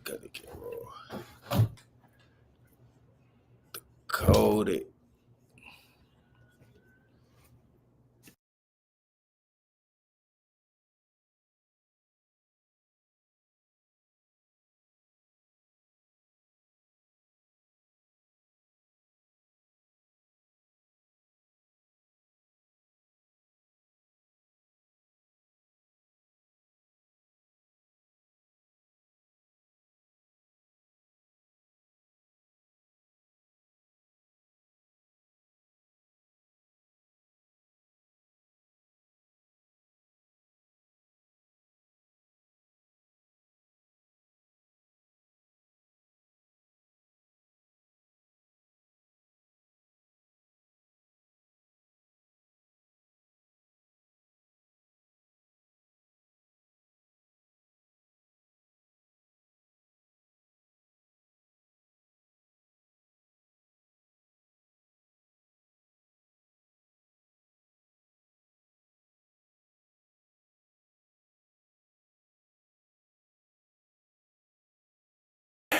got the camera. DECODED.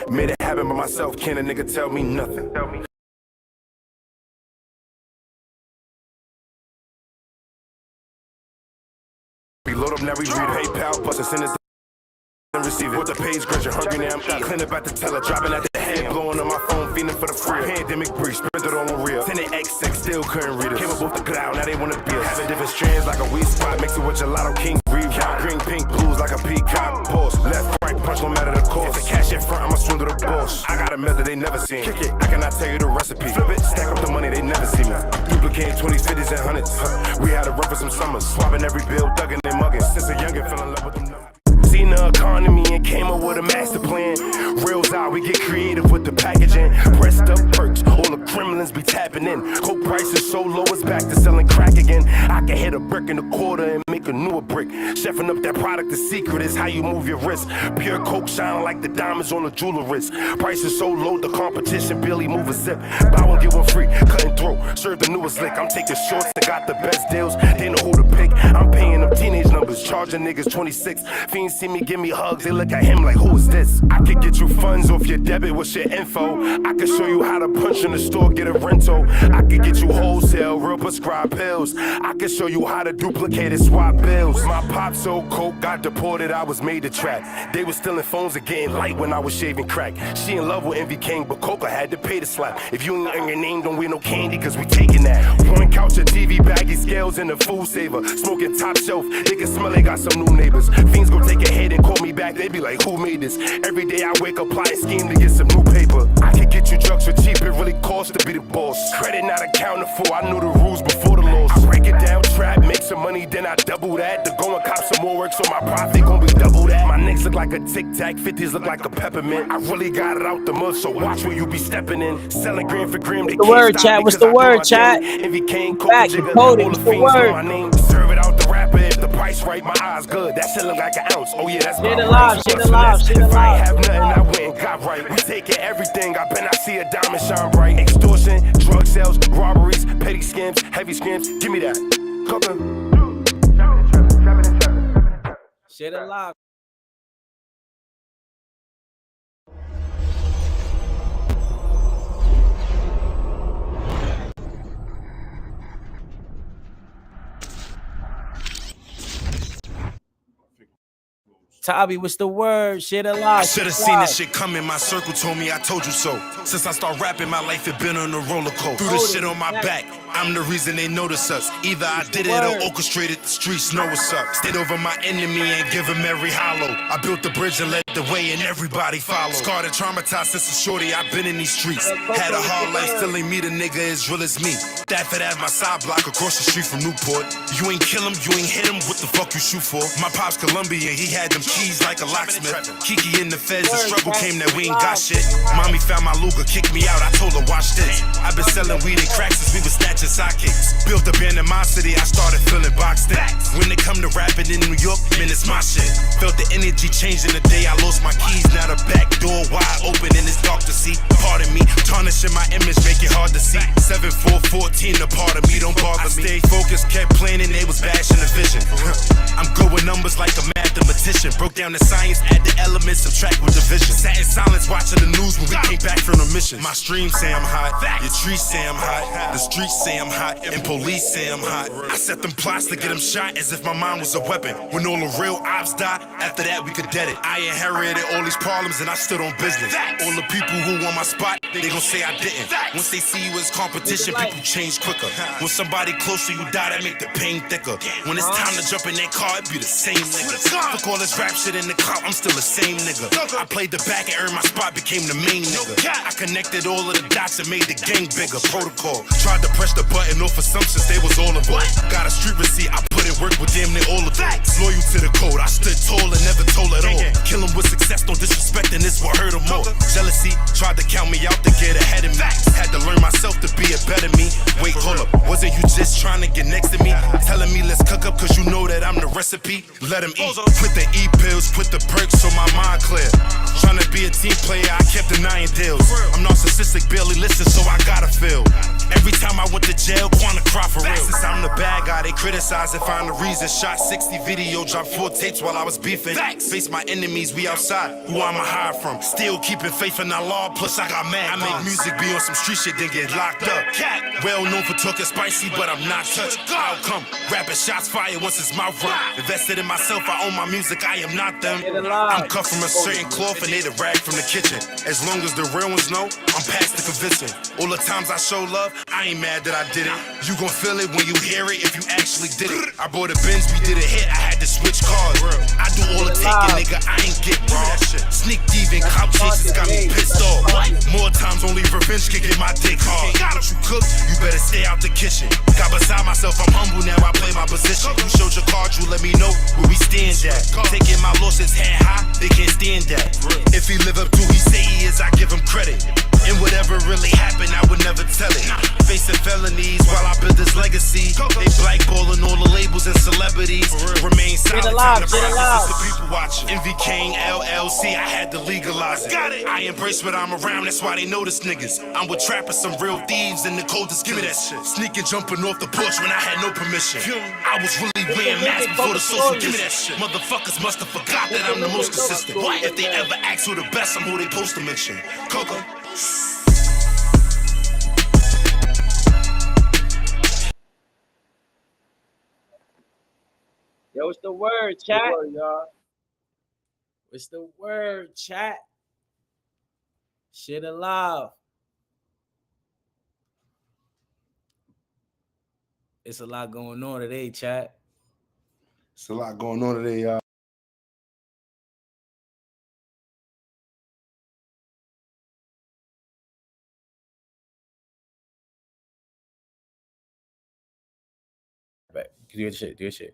Made it happen by myself, can't a nigga tell me nothing. We load up now, we read PayPal, plus send it and receive it. With the page, grudge, you're hungry now, I'm clean about the teller, dropping at the head, blowing on my phone, feeding for the free. Pandemic breach, spent it on real. 10XX, still couldn't read it. Came up off the ground, now they wanna be us. Having different strands like a weed spot, mix it with gelato, king rebound. Green, pink, blues like a peacock. Pulse, left, right, punch, no matter the course. If the cash in front, I'ma swindle the boss. I got a method they never seen. Kick it, I cannot tell you the recipe. Flip it, stack up the money they never see me. Duplicating 20s, 50s, and 100s. We had to run for some summers, swapping every bill, thugging and mugging. Since a youngin', fell in love with them numbers. Seen the economy and came up with a master plan. Reels out, we get creative with the packaging. Pressed up perks, all the criminals be tapping in. Coke prices so low, it's back to selling crack again. I can hit a brick in a quarter and make a newer brick. Chefing up that product, the secret is how you move your wrist. Pure Coke shining like the diamonds on the jeweler wrist. Prices so low, the competition barely move a zip. Buy one, get one free, cut and throw. Serve the newest lick, I'm taking shorts that got the best deals. They know who to pick, I'm paying them teenage numbers. Charging niggas 26, fiends see me, give me hugs, they look at him like, who is this? I could get you funds off your debit, what's your info? I could show you how to punch in the store, get a rental. I could get you wholesale, real prescribed pills. I could show you how to duplicate and swap bills. My pop sold coke, got deported, I was made to trap. They was stealing phones and getting light when I was shaving crack. She in love with Envycaineofficialpage, but Coca had to pay the slap. If you ain't earn your name, don't wear no candy, cause we taking that. One couch, a TV, baggy scales, and a food saver. Smoking top shelf, they can smell they got some new neighbors. Fiends go take a hit and call me back, they be like, who made this? Every day I wake up, plot a scheme to get some new paper. I can get you drugs for cheap, it really costs to be the boss. Credit not accounted for, I knew the rules before the laws. I break it down, trap, make some money, then I double that. To go and cop some more work, so my profit gon' be double that. My necks look like a tic-tac, 50s look like a peppermint. I really got it out the mud, so watch where you be stepping in. Selling gram for gram, they can't stop me, what's the word, chat? Envycaineofficialpage, DECODED, what's the word? My name, serve it out the rapper, if the price right, my eyes good. That shit look like an ounce, oh yeah, that's my alive, shit alive, shit alive. If I ain't have nothing, I went and got right. We taking everything, I bet I see a diamond shine bright. Extortion, drug sales, robberies, petty scams, heavy scams, give me that. Shit alive. Tabby, what's the word? Shit alive. I should've seen this shit coming. My circle told me I told you so. Since I start rapping, my life had been on a roller coaster. Threw this shit on my back. I'm the reason they notice us. Either I did it or orchestrated the streets know what's up. Stayed over my enemy and give him every hollow. I built the bridge and led the way and everybody followed. Scarred and traumatized since a shorty, I've been in these streets. Had a hard life, still ain't meet a nigga as real as me. Stafford at my side block across the street from Newport. You ain't kill him, you ain't hit him, what the fuck you shoot for? My pop's Colombian, he had them keys like a locksmith. Kiki in the feds, the struggle came that we ain't got shit. Mommy found my Luger, kicked me out, I told her watch this. I've been selling weed and crack since we was snatching sidekicks. Built up animosity, I started feeling boxed in. When it come to rapping in New York, man, it's my shit. Felt the energy changing the day I lost my keys, now the back door wide open and it's dark to jealousy. Pardon me, tarnishing my image, make it hard to see. 7-4-14, a part of me, don't bother me. I stayed focused, kept planning, they was bashing the vision. I'm good with numbers like a mathematician. Broke down the science, add the elements, subtract with division. Sat in silence watching the news when we came back from the mission. My streams say I'm hot, your trees say I'm hot, the streets say I'm hot, and police say I'm hot. I set them plots to get them shot as if my mind was a weapon. When all the real ops die, after that we could dead it. I inherited all these problems and I stood on business. All the people who want my spot, they gon' say I didn't. Once they see you as competition, people change quicker. When somebody close to you die, that make the pain thicker. When it's time to jump in that car, it be the same nigga. Fuck all this rap shit in the clout, I'm still the same nigga. I played the back and earned my spot, became the main nigga. I connected all of the dots and made the gang bigger. Protocol, tried to press the button off assumptions, they was all of it. Got a street receipt, I put in work with damn near all of it. Loyal to the code, I stood tall and never told at all. Kill him with success, don't disrespect, and this what hurt him more. Jealousy, tried to count me out to get ahead of me. Had to learn myself to be a better me. Wait, hold up, wasn't you just trying to get next to me? Telling me let's cook up cause you know that I'm the recipe. Let him eat, put the E-pills, put the perks so my mind clear. Trying to be a team player, I kept denying deals. I'm narcissistic, barely listen, so I gotta feel. Every time I went to jail, Quanah cry for real. Since I'm the bad guy, they criticize and find a reason. Shot 60 video, dropped 4 tapes while I was beefing. Face my enemies, we outside, who I'ma hide from. Still keeping faith in our law, plus I got mad. I make music, be on some street shit, then get locked up. Well known for talking spicy, but I'm not touched. Outcome, rapping shots fired once his mouth run. Invested in myself, I own my music, I am not them. I'm cut from a certain cloth and they the rag from the kitchen. As long as the real ones know, I'm past the convincing. All the times I show love, I ain't mad that I did it. You gon' feel it when you hear it if you actually did it. I bought a Benz, we did a hit, I had to switch cars. I do all the taking, nigga, I ain't get raw. Sneak thieving, clout chases got me pissed off. More times only revenge can get my dick hard. What you cook, you better stay out the kitchen. Got beside myself, I'm humble now, I play my position. You showed your card, you let me know where we stand at. Taking my losses head high, they can't stand that. If he live up to who he say he is, I give him credit. And whatever really happened, I would never tell it. Facing felonies while I build this legacy. They blackballing all the labels and celebrities. Remain silent in the process of people watching. Envycaineofficialpage, I had to legalize it. I embrace what I'm around, that's why they notice niggas. I'm with trappers, some real thieves, and the coldest give me that shit. Sneaking, jumping off the porch when I had no permission. I was really wearing masks before the social, give me that shit. Motherfuckers must have forgot that I'm the most consistent. If they ever ask who the best, I'm who they supposed to mention. Coco. Yo, what's the word, chat? What's the word, chat? Shit alive. It's a lot going on today, chat. It's a lot going on today, y'all. Do your shit, do your shit.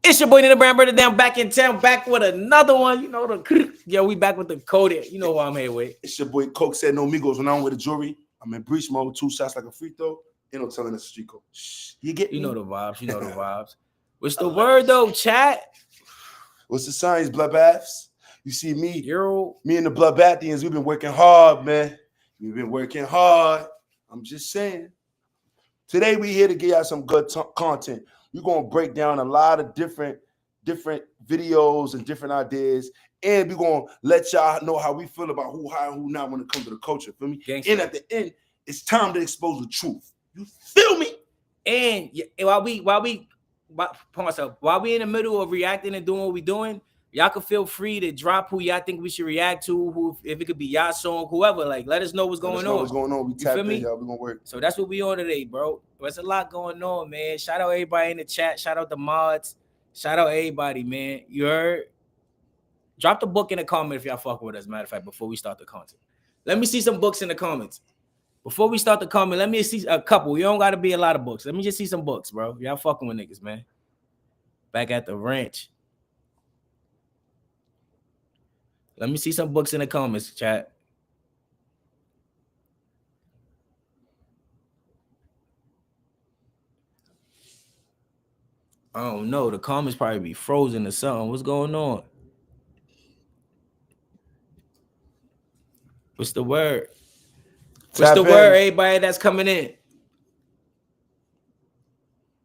It's your boy Nenobrown, brother down back in town, back with another one. You know the yo, we back with the coded. You know who I'm here with. It's your boy ᵀᴴᴬᵀः. When I'm with the jury, I'm in breach mode, 2 shots like a free throw. You know, telling us the street code. You get me? You know the vibes. You know the vibes. What's the word though, chat? What's the signs, bloodbaths? You see me, Yo, me and the bloodbathians, we've been working hard, man. We've been working hard. I'm just saying. Today we here to get y'all some good content. We're gonna break down a lot of different videos and different ideas, and we're gonna let y'all know how we feel about who high and who not when it comes to the culture. Feel me? Gangster. And at the end, it's time to expose the truth. You feel me? and while we in the middle of reacting and doing what we doing, y'all can feel free to drop who y'all think we should react to. Who, if it could be y'all song, whoever. Like, let us know what's going on. What's going on? We tap in, y'all. We gonna work. So that's what we on today, bro. There's a lot going on, man. Shout out everybody in the chat. Shout out the mods. Shout out everybody, man. You heard? Drop the book in the comment if y'all fuck with us. Matter of fact, before we start the content, let me see some books in the comments. Before we start the comment, let me see a couple. You don't got to be a lot of books. Let me just see some books, bro. Y'all fucking with niggas, man. Back at the ranch. Let me see some books in the comments, chat. I don't know. The comments probably be frozen or something. What's going on? What's the word? What's Tap the in. word, everybody that's coming in?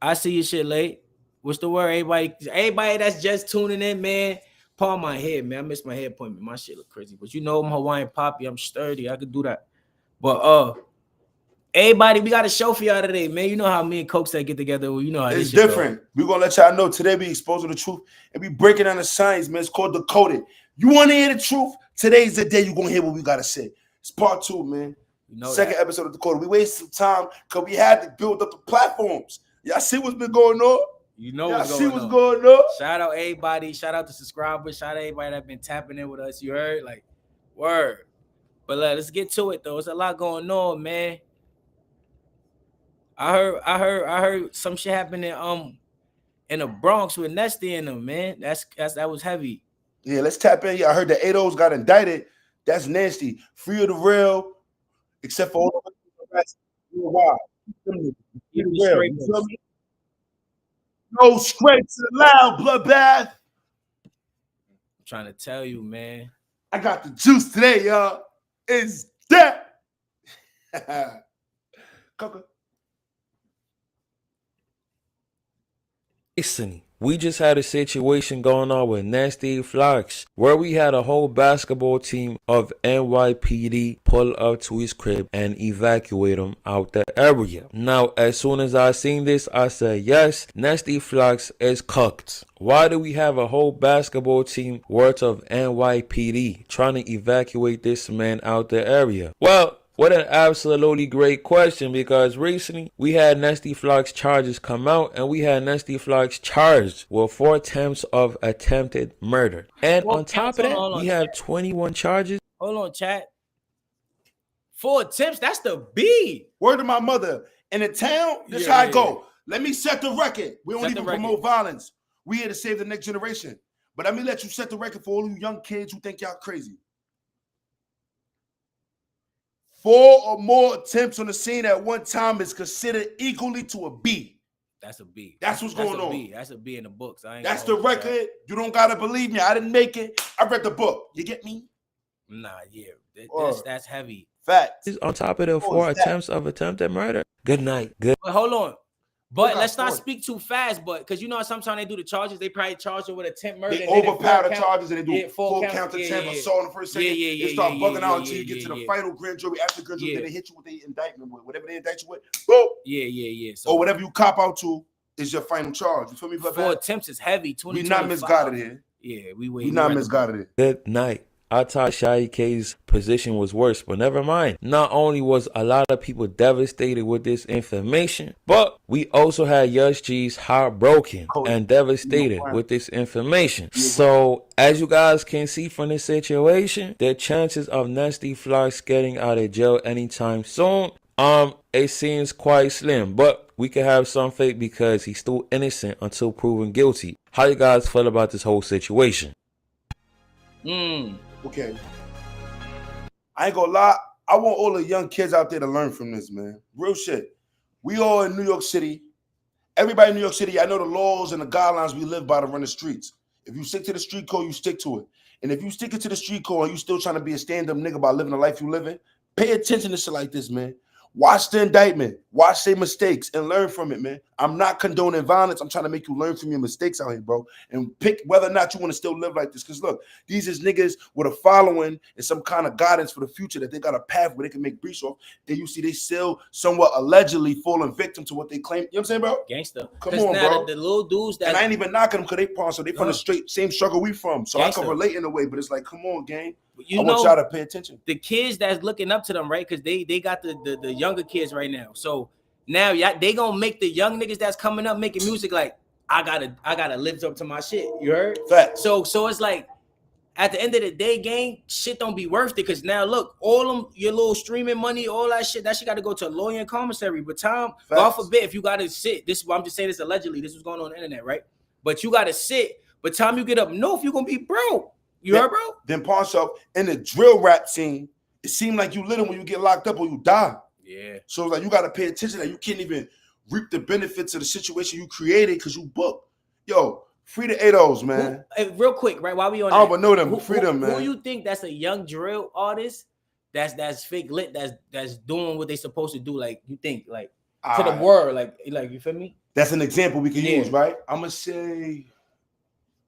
I see your shit late. What's the word, everybody? Everybody that's just tuning in, man. Palm my head, man. I missed my hair appointment. My shit look crazy. But you know I'm Hawaiian Poppy. I'm sturdy. I could do that. But everybody, we got a show for y'all today, man. You know how me and Coke get together. Well, you know how It's this shit different. We're gonna let y'all know today we exposing the truth and we breaking down the science, man. It's called DECODED. You want to hear the truth? Today's the day you're gonna hear what we gotta say. It's part 2, man. You know Second that. episode of DECODED. We wasted some time because we had to build up the platforms. Y'all see what's been going on? You know Y'all what's see going what's on. going on? Shout out everybody. Shout out to subscribers. Shout out everybody that been tapping in with us. You heard? Like, word. But let's get to it though. There's a lot going on, man. I heard some shit happened in the Bronx with Nesty in them, man. That was heavy. Yeah, let's tap in. Yeah, I heard the 8-0s got indicted. That's nasty. Free of the real, except for all the rest. Wow. No scrapes allowed, bloodbath. I'm trying to tell you, man. I got the juice today, y'all. It's that. Coca. Listen, we just had a situation going on with Nesty Gz, where we had a whole basketball team of NYPD pull up to his crib and evacuate him out the area. Now, as soon as I seen this, I said, yes, Nesty Gz is cooked. Why do we have a whole basketball team worth of NYPD trying to evacuate this man out the area? Well, what an absolutely great question, because recently we had Nesty Gz charges come out and we had Nesty Gz charged with 4 attempts of attempted murder. And on top of that, we have 21 charges. Hold on, chat. 4 attempts, that's the B. Word to my mother. In the town, this how I go. Let me set the record. We don't even promote violence. We here to save the next generation. But let me let you set the record for all you young kids who think y'all crazy. 4 or more attempts on the scene at one time is considered equally to a B. That's a B. That's what's going on. That's a B in the books. That's the record. You don't gotta believe me. I didn't make it. I read the book. You get me? Nah, yeah. That's heavy. Facts. On top of the 4 attempts of attempted murder. Good night. Good. But hold on. But let's not speak too fast, but because you know sometimes they do the charges, they probably charge you with attempt murder. They overpower the charges and they do full count attempt assault in the first second. They start bugging out until you get to the final grand jury. After grand jury, then they hit you with the indictment with whatever they indict you with. Boom. Yeah. So, or whatever you cop out to is your final charge. You feel me? 4 attempts is heavy. We not misguided here. Yeah, we not misguided here. Good night. I thought ᵀᴴᴬᵀ's case position was worse, but never mind. Not only was a lot of people devastated with this information, but we also had Gz heartbroken and devastated with this information. So, as you guys can see from this situation, the chances of Nesty Gz getting out of jail anytime soon, it seems quite slim, but we can have some faith because he's still innocent until proven guilty. How you guys feel about this whole situation? Okay. I ain't gonna lie. I want all the young kids out there to learn from this, man. Real shit. We all in New York City. Everybody in New York City, I know the laws and the guidelines we live by to run the streets. If you stick to the street code, you stick to it. And if you stick it to the street code and you still trying to be a stand-up nigga by living the life you living, pay attention to shit like this, man. Watch the indictment, watch their mistakes, and learn from it, man. I'm not condoning violence. I'm trying to make you learn from your mistakes out here, bro. And pick whether or not you want to still live like this. Because look, these is niggas with a following and some kind of guidance for the future that they got a path where they can make breach off. Then you see they still somewhat allegedly falling victim to what they claim. You know what I'm saying, bro? Gangster. Come on, bro. The little dudes that... And I ain't even knocking them because they from, so they from the same struggle we from. So Gangster. I can relate in a way, but it's like, come on, gang. I want y'all to pay attention. The kids that's looking up to them, right? Because they got the younger kids right now. So now they gonna make the young niggas that's coming up making music like I gotta live up to my shit. You heard? Fact. So it's like at the end of the day, gang, shit don't be worth it. Because now look, all them your little streaming money, all that shit got to go to a lawyer and commissary. But God forbid if you gotta sit. I'm just saying this allegedly. This was going on the internet, right? But you gotta sit. But time you get up north, you're gonna be broke. You heard, bro? Then pawn shop in the drill rap scene, it seemed like you little when you get locked up or you die. Yeah. So it's like you got to pay attention that you can't even reap the benefits of the situation you created because you booked. Yo, free the 8-0s, man. Real quick, right? While we on I don't know them. Free them, man. Who you think that's a young drill artist that's fake lit, that's doing what they supposed to do. Like you think, like to the world, like you feel me? That's an example we can use, right? I'm gonna say it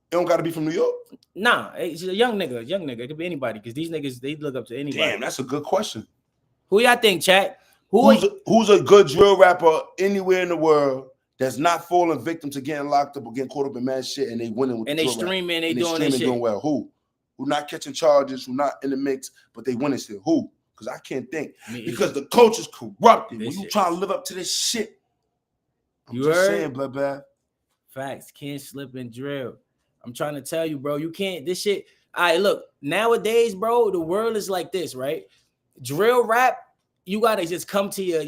don't gotta be from New York. Nah, it's a young nigga. It could be anybody because these niggas they look up to anybody. Damn, that's a good question. Who y'all think, chat? Who's a good drill rapper anywhere in the world that's not falling victim to getting locked up or getting caught up in mad shit and they winning with and they streaming, they doing this shit. Doing well. Who not catching charges, who not in the mix, but they winning still? Who? Because I can't think. Because the culture's corrupted. When you trying to live up to this shit, I'm just saying, bloodbath. Facts, can't slip and drill. I'm trying to tell you, bro, you can't. This shit. All right, look, nowadays, bro, the world is like this, right? Drill rap, you gotta just come to your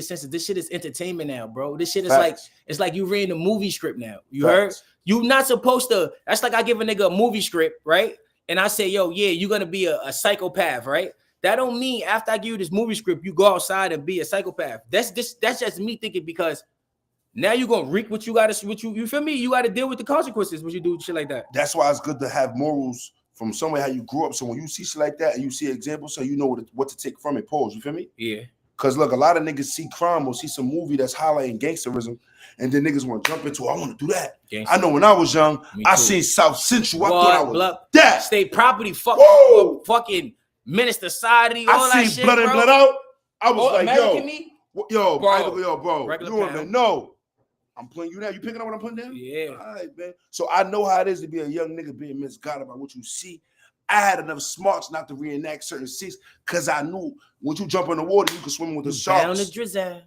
senses. This shit is entertainment now, bro. This shit is like it's like you reading a movie script now. You heard? You not supposed to. That's like I give a nigga a movie script, right? And I say, yo, yeah, you're gonna be a psychopath, right? That don't mean after I give you this movie script, you go outside and be a psychopath. That's just me thinking because now you're gonna reap what you feel me? You gotta deal with the consequences when you do shit like that. That's why it's good to have morals from somewhere how you grew up. So when you see shit like that and you see examples, so you know what to take from it. Pause. You feel me? Yeah. Cause look, a lot of niggas see crime or see some movie that's highlighting gangsterism, and then niggas want to jump into. I want to do that. I know when I was young, I seen South Central. I thought I was that state property. Fucking Menace Society. All I that seen Blood and Blood Out. I was like, American bro, bro. You don't even know. I'm playing you now. You picking up what I'm putting down? Yeah. All right, man. So I know how it is to be a young nigga being misguided by what you see. I had enough smarts not to reenact certain scenes because I knew when you jump in the water, you can swim with the sharks. Bound to drizzle.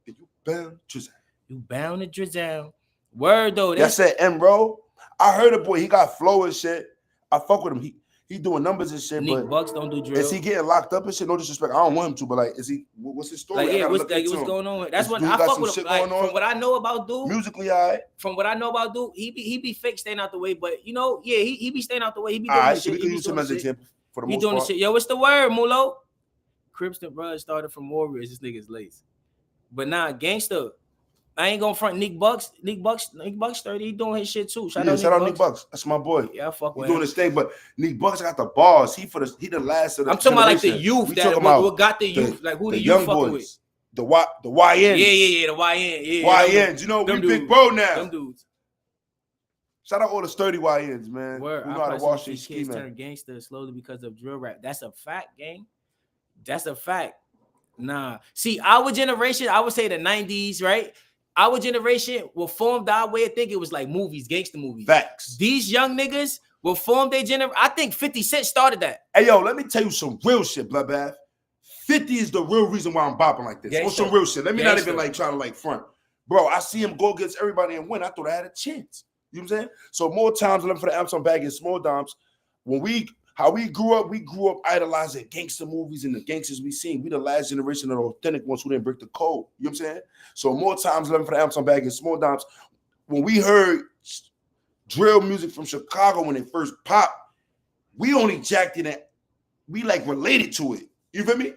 You bound to drizzle. You bound to drizzle. Word though. That's that M, bro. I heard a boy. He got flow and shit. I fuck with him. He doing numbers and shit. Nick but Bucks don't do drill. Is he getting locked up and shit? No disrespect. I don't want him to, but like, is he? What's his story? Like, yeah, what's going on? That's what I fuck with him. Like, from what I know about dude, musically, alright. From what I know about dude, he be fake staying out the way, but you know, yeah, he be staying out the way. He be doing this shit. We can use him as an example for the most part. He doing the shit. Yo, what's the word, Mulo? Crips and Brothers started from Warriors. This nigga's lazy, but nah, gangster. I ain't gonna front Nick Bucks. Nick Bucks 30. He doing his shit too. Shout out Nick Bucks. That's my boy. Yeah, I fuck with him. Doing his thing, but Nick Bucks got the bars. He the last of the. I'm talking about like the youth. What got the youth? Like who the youth fucking with? The YNs. Yeah, the YN. Yeah. YNs. You know, we big bro now. Them dudes. Shout out all the sturdy YNs, man. Word. We know how to wash these kids turn gangster slowly because of drill rap. That's a fact, gang. That's a fact. Nah. See, our generation, I would say the 90s, right? Our generation will form our way of thinking. It was like movies, gangster movies. Facts. These young niggas will form their generation. I think 50 Cent started that. Hey, yo, let me tell you some real shit, Bloodbath. 50 is the real reason why I'm bopping like this. Gangsta. Or some real shit. Let me not even like try to like front. Bro, I see him go against everybody and win. I thought I had a chance. You know what I'm saying? So more times looking for the Amazon bag and small dimes. How we grew up idolizing gangster movies and the gangsters we seen. We the last generation of the authentic ones who didn't break the code. You know what I'm saying? So more times living for the Amazon bag and small dimes. When we heard drill music from Chicago when it first popped, we only jacked it and we like related to it. You feel me?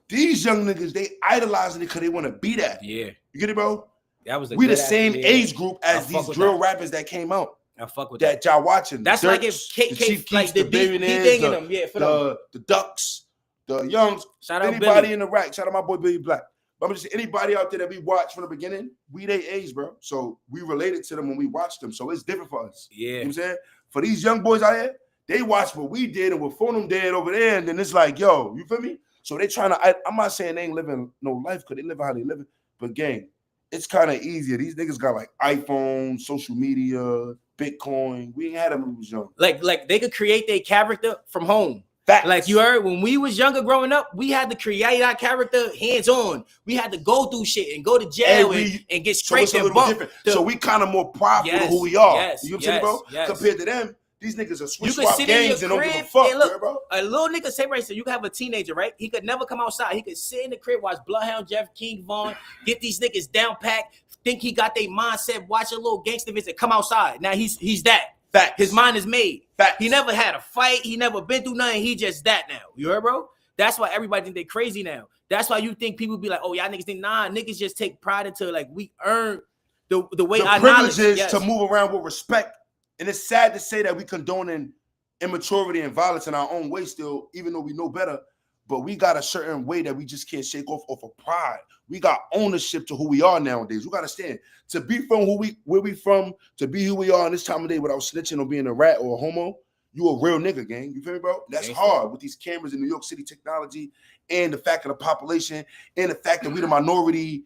These young niggas, they idolizing it because they want to be that. Yeah. You get it, bro? That was we the same age group as these drill rappers that came out. I fuck with that. Y'all watching. That's Dirt, like if Chief like the Billionaires, them, yeah, for the Ducks, the Youngs. Shout out anybody Billy. In the rack. Shout out my boy Billy Black. But I'm just anybody out there that we watched from the beginning, we they age, bro. So we related to them when we watched them. So it's different for us. Yeah. You know what I'm saying? For these young boys out here, they watch what we did and we're phone them dead over there, and then it's like, yo, you feel me? So they trying to. I'm not saying they ain't living no life because they live how they live it, but gang, it's kind of easier. These niggas got like iPhone, social media, Bitcoin. We ain't had them when we was young. Like they could create their character from home. Facts. Like you heard, when we was younger growing up, we had to create our character hands on. We had to go through shit and go to jail and get scraped and bumped. So we kind of more prideful of who we are. You know what I'm saying, bro? Compared to them, these niggas are switch swap gangs and don't give a fuck, look, bro. A little nigga say right, so you can have a teenager, right? He could never come outside. He could sit in the crib, watch Bloodhound, Jeff King, Vaughn, get these niggas down packed, think he got their mindset, watch a little gangster visit, come outside. Now he's that. Facts. His mind is made. Facts. He never had a fight. He never been through nothing. He just that now. You heard, bro? That's why everybody think they crazy now. That's why you think people be like, oh, y'all niggas think, nah, niggas just take pride into like we earn the way our knowledge is to move around with respect. And it's sad to say that we condoning immaturity and violence in our own way still, even though we know better. but we got a certain way that we just can't shake off of pride. We got ownership to who we are nowadays. We got to understand, to be from where we from, to be who we are in this time of day without snitching or being a rat or a homo, you a real nigga, gang. You feel me, bro? That's hard with these cameras in New York City technology and the fact of the population and the fact that we the minority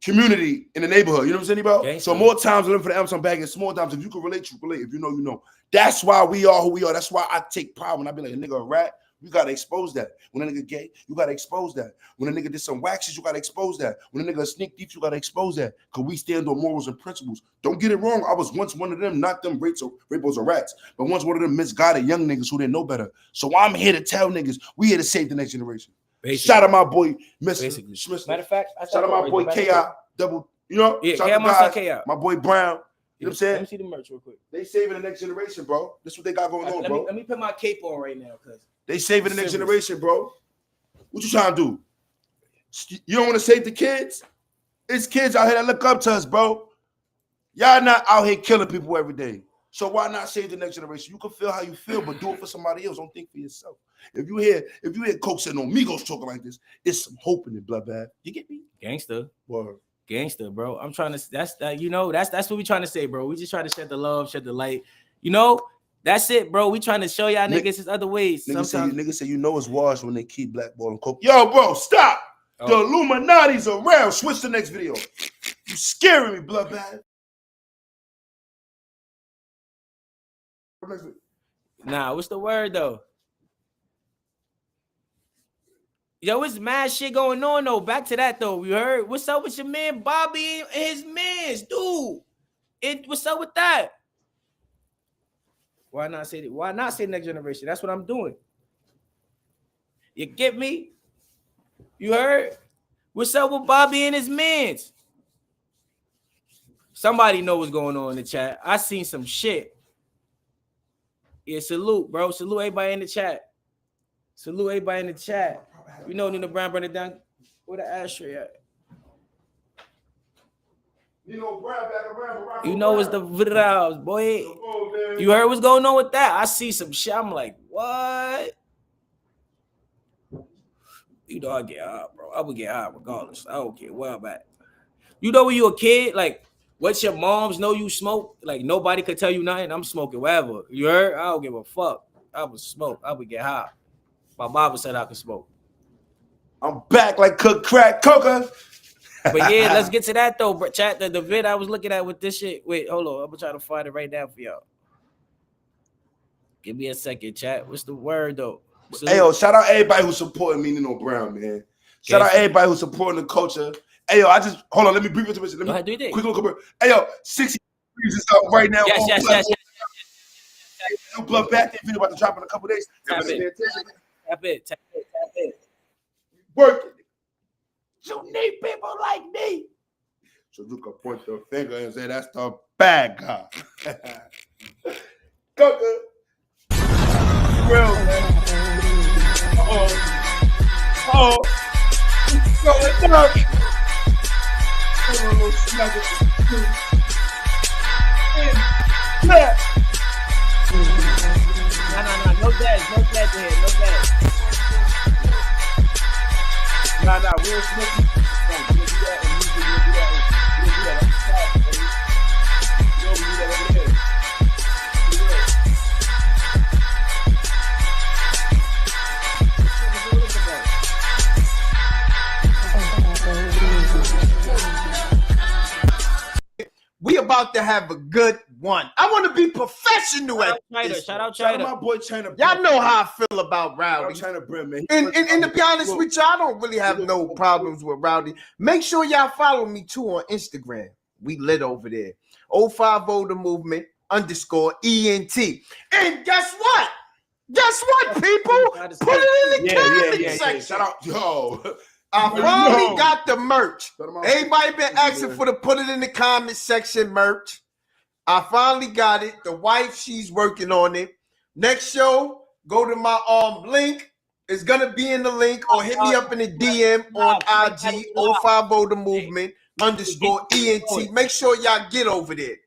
community in the neighborhood. You know what I'm saying, bro? Gangsta. So more times living for the Amazon bag and small times, if you can relate, you relate. If you know, you know. That's why we are who we are. That's why I take pride when I be like, a nigga a rat. You gotta expose that. When a nigga gay, you gotta expose that. When a nigga did some waxes, you gotta expose that. When a nigga sneak thief, you gotta expose that. Because we stand on morals and principles. Don't get it wrong. I was once one of them, not them rapos or rats, but once one of them misguided young niggas who didn't know better. So I'm here to tell niggas, we here to save the next generation. Basically. Shout out my boy, Mr. Basically. Smith. Matter of fact, shout out my boy K.I. double, you know? Yeah, shout K.I. out to K.I. guys, my boy Brown. You know what I'm saying? Let me see the merch real quick. They saving the next generation, bro. This is what they got going on, bro. Let me put my cape on right now, cuz. They saving the next generation, bro. What you trying to do? You don't want to save the kids? It's kids out here that look up to us, bro. Y'all not out here killing people every day. So why not save the next generation? You can feel how you feel, but do it for somebody else. Don't think for yourself. If you hear Coke saying no Migos talking like this, it's some hope in it, bloodbath. You get me? Gangster. Word. Gangster, bro. I'm trying to that's what we trying to say, bro. We just trying to shed the love, shed the light. You know, that's it, bro. We trying to show y'all niggas his other ways. Niggas say you know it's washed when they keep blackballing Coke. Yo, bro, stop. Oh. The Illuminati's around. Switch to the next video. You scaring me, bloodbath. Nah, what's the word though? Yo, it's mad shit going on though. Back to that though. You heard? What's up with your man Bobby and his mans, dude? What's up with that? Why not say that? Why not say next generation? That's what I'm doing. You get me? You heard? What's up with Bobby and his mans? Somebody know what's going on in the chat. I seen some shit. Yeah, salute, bro. Salute everybody in the chat. Salute everybody in the chat. You know Nenobrown brought it down. Where the ashtray at? You know it's the videos, boy. You heard what's going on with that? I see some shit. I'm like, what? You know I get hot, bro. I would get hot regardless. I don't care where I'm at. You know when you a kid, like, what's your moms know you smoke? Like, nobody could tell you nothing. I'm smoking whatever. You heard? I don't give a fuck. I would smoke. I would get hot. My mama said I could smoke. I'm back like cook crack coca. But yeah, let's get to that though, bro. Chat the vid I was looking at with this shit. Wait, hold on. I'm gonna try to find it right now for y'all. Give me a second, chat. What's the word though? Hey yo, shout out everybody who's supporting me, Nenobrown, man. Shout out everybody who's supporting the culture. Hey yo, I just hold on. Let me brief it to this. Let me do that. Quick look. Hey yo, 60 views is up right now. Yes. New blood back video about to drop in a couple days. Tap it. Working. You need people like me. So you can point your finger and say that's the bad guy. Go good. Real man. Oh. Going dark. No dash ahead, no dash. Nah, we'll smoke. We about to have a good one. I want to be professional at this. Shout out Shout out my boy China. Y'all know how I feel about Rowdy. China Brim, man. And to be honest with you, I don't really have no problems with Rowdy. Make sure y'all follow me too on Instagram. We lit over there. 050 the movement _ENT. And guess what? People? Put it in the comment section. Shout out, yo. I finally got the merch. Everybody been asking for the put it in the comment section merch. I finally got it. The wife, she's working on it. Next show, go to my link. It's gonna be in the link, or hit me up in the DM on IG 050 the movement _ENT. Make sure y'all get over there.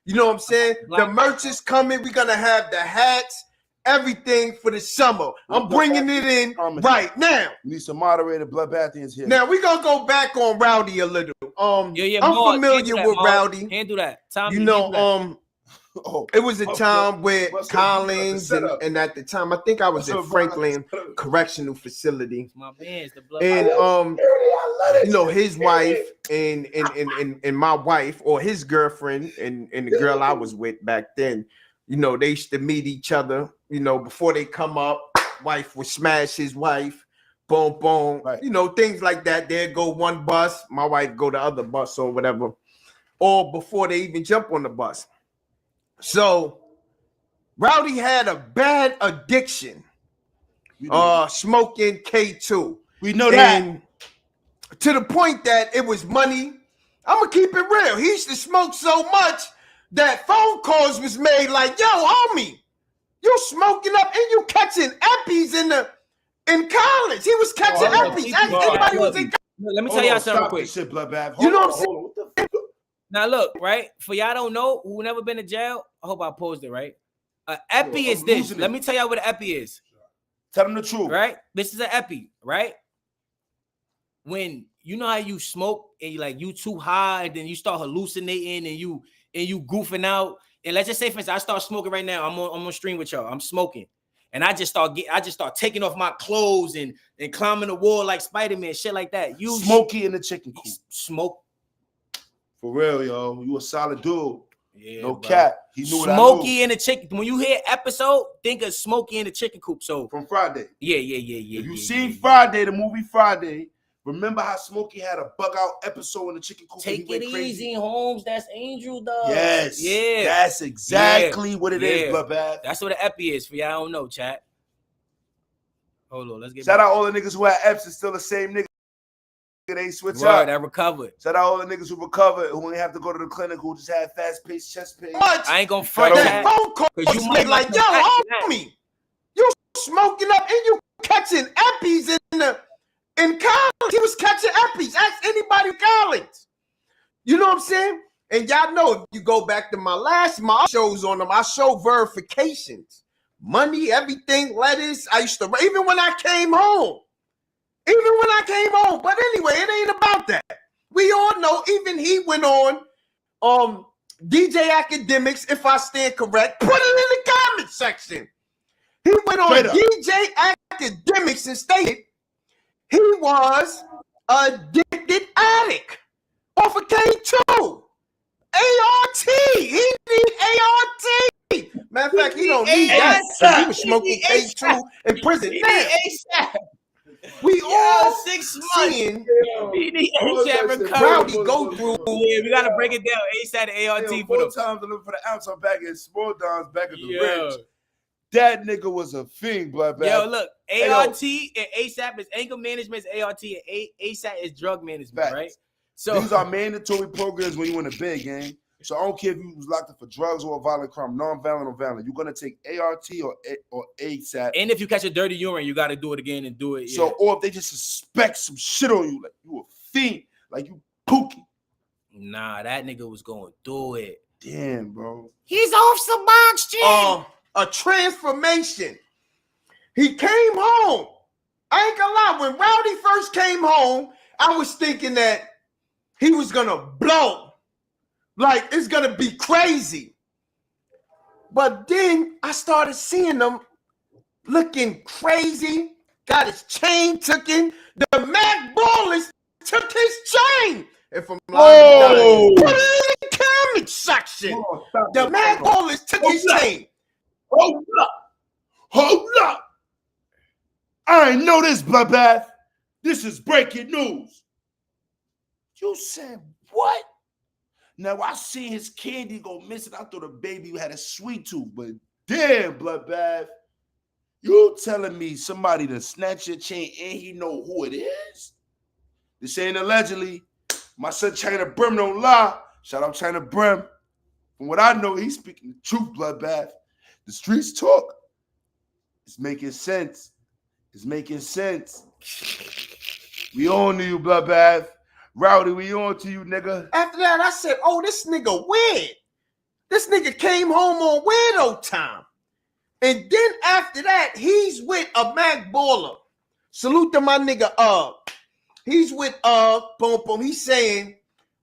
You know what I'm saying? The merch is coming. We're gonna have the hats everything for the summer. I'm bringing it in right now. We need some moderated bloodbathians here. Now we're gonna go back on Rowdy a little. I'm Mark, familiar with Rowdy. Handle that. Tommy, you know, it was a time where Collins and at the time I think I was at Franklin Correctional Facility. My man's the blood. And you know, his wife and my wife or his girlfriend and the girl I was with back then, you know, they used to meet each other, you know, before they come up, wife would smash his wife, boom, boom, right. You know, things like that. They'd go one bus, my wife go the other bus or whatever, or before they even jump on the bus. So Rowdy had a bad addiction, smoking K2. We know that. To the point that it was money. I'm gonna keep it real. He used to smoke so much that phone calls was made like, yo, homie, you smoking up and you catching eppies in college. He was catching eppies. Everybody was in college. Let me tell y'all something quick. Shit, bloodbath. You know what I'm saying? Now look, right? For y'all don't know who never been to jail, I hope I posed it right. Epi is this. Let me tell y'all what an epi is. Tell them the truth. Right? This is an epi, right? When you know how you smoke and you too high, and then you start hallucinating and you goofing out. And let's just say, for instance, I start smoking right now. I'm on stream with y'all. I'm smoking. And I just start taking off my clothes and climbing the wall like Spider-Man, shit like that. You Smokey in the chicken coop. Smoke. For real, yo. You a solid dude. Yeah, no cap. He knew what I knew. Smokey in the chicken. When you hear episode, think of Smokey in the chicken coop. So from Friday. Yeah. If you seen Friday, the movie Friday, remember how Smokey had a bug out episode in the chicken coop? Take it easy, Holmes. That's Angel, dog. Yes. Yeah. That's exactly what it is, bloodbath. That's what an epi is for y'all don't know, chat. Hold on, let's get Shout out all the niggas who had eps and still the same nigga. They switch up. That recovered. Shout out all the niggas who recovered, who ain't have to go to the clinic, who just had fast-paced chest pain. I ain't gonna front that phone call. You make like, yo, homie, you smoking up and you catching eppies in college. He was catching eppies. Ask anybody in college. You know what I'm saying? And y'all know if you go back to my shows on them, I show verifications, money, everything, letters. I used to even when I came home. But anyway, it ain't about that. We all know, even he went on DJ Academics, if I stand correct. Put it in the comment section. He went on DJ Academics and stated he was addicted addict off of K2. ART. He need ART. Matter of fact, he don't need that. He was smoking K2 in prison. We all 6 months. Rowdy go through. Yeah, we gotta break it down. ASAP and ART for them. 4 times to look for the ounce. I'm back in small downs, back at the ranch. That nigga was a fiend, bloodbath. Yo, look, ART and ASAP is anger management, is ART, and ASAP is drug management, right? So these are mandatory programs when you in a big game. So I don't care if you was locked up for drugs or a violent crime, non-violent or violent. You're gonna take ART or ASAP. And if you catch a dirty urine, you got to do it again and do it. So, or if they just suspect some shit on you, like you a fiend, like you pookie. Nah, that nigga was going through it. Damn, bro. He's off some box, Jim. A transformation. He came home. I ain't gonna lie. When Rowdy first came home, I was thinking that he was gonna blow. Like, it's going to be crazy. But then I started seeing him looking crazy. Got his chain taken. The Mac Ballers took his chain. And from put it in the comment section. The Mac Ballers took his chain. Hold up. I ain't know this, bloodbath. This is breaking news. You said what? Now, I seen his candy go missing. I thought the baby had a sweet tooth, but damn, bloodbath. You telling me somebody to snatch your chain and he know who it is? This ain't allegedly. My son ᵀᴵᴜᴷ don't lie. Shout out ᵀᴵᴜᴜᴜ. From what I know, he's speaking the truth, bloodbath. The streets talk. It's making sense. We on to you, bloodbath. Rowdy, we on to you, nigga. After that, I said, oh, this nigga weird. This nigga came home on weirdo time. And then after that, he's with a Mac Baller. Salute to my nigga He's with boom boom. He's saying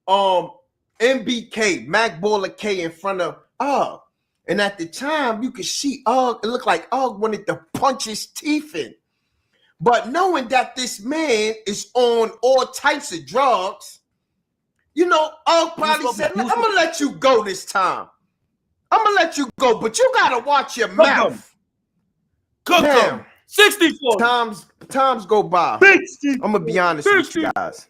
MBK, Mac Baller K in front of And at the time, you could see it looked like wanted to punch his teeth in. But knowing that this man is on all types of drugs, you know, probably said, I'm gonna let you go this time. I'm gonna let you go, but you gotta watch your mouth. Cook him. 64 times go by. 60. I'm gonna be honest with you guys.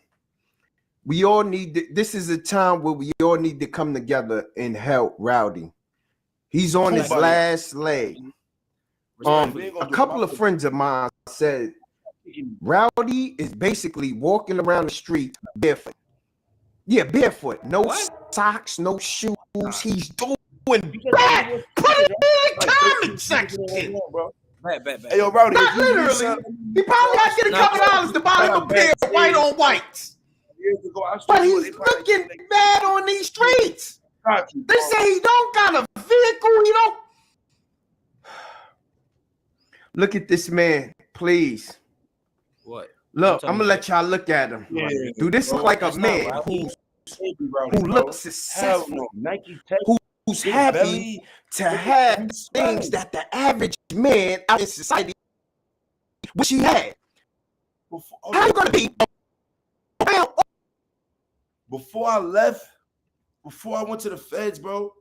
We all need this is a time where we all need to come together and help Rowdy. He's on his last leg. A couple of friends of mine said Rowdy is basically walking around the street barefoot. Yeah, barefoot. No socks, no shoes. He's doing bad. Put it in the comment section. Hey, yo, Rowdy. Not literally. He probably had to get a couple dollars to buy him a pair of white on whites. But he's looking bad on these streets. They say he don't got a vehicle. He don't. Look at this man, please. What? Look, I'm gonna let y'all look at him. Yeah, dude, this looks like a man who looks successful, who's happy to have things that the average man out in society wish he had. How you gonna be? Before I left, before I went to the feds, bro,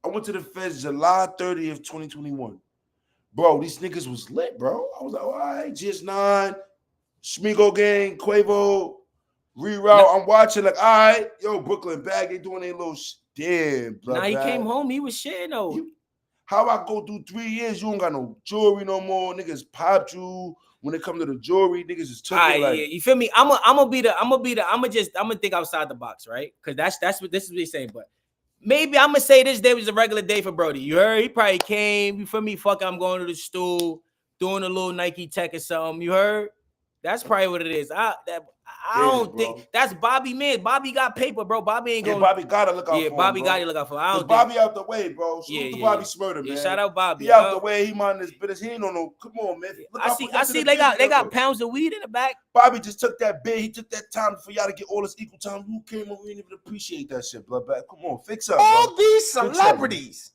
I went to the feds July 30th, 2021. Bro, these niggas was lit, bro. I was like, all right, GS9, Schmigo Gang, Quavo, Reroute. I'm watching, like, all right, yo, Brooklyn Bag, they doing their little damn. Nah, he came home, he was shitting though. How I go through 3 years, you don't got no jewelry no more. Niggas popped you. When it come to the jewelry, niggas just took it like, yeah, you feel me? I'm gonna think outside the box, right? Because that's what this is what he's saying. But maybe I'm gonna say this day was a regular day for Brody. You heard? He probably came. You feel me? Fuck, I'm going to the stool, doing a little Nike tech or something. You heard? That's probably what it is. I don't think that's Bobby, man. Bobby got paper, bro. Bobby ain't going. Bobby gotta look out for him. Yeah, Bobby gotta look out for him. I don't Bobby out the way, bro. Salute to Bobby Smurder, man. Shout out Bobby. He out the way. He mind his business. He ain't on no. Come on, man. I see. They got pounds of weed in the back. Bobby just took that bid. He took that time for y'all to get all this equal time. You came over and didn't even appreciate that shit, blood back. Come on, fix up. All these celebrities.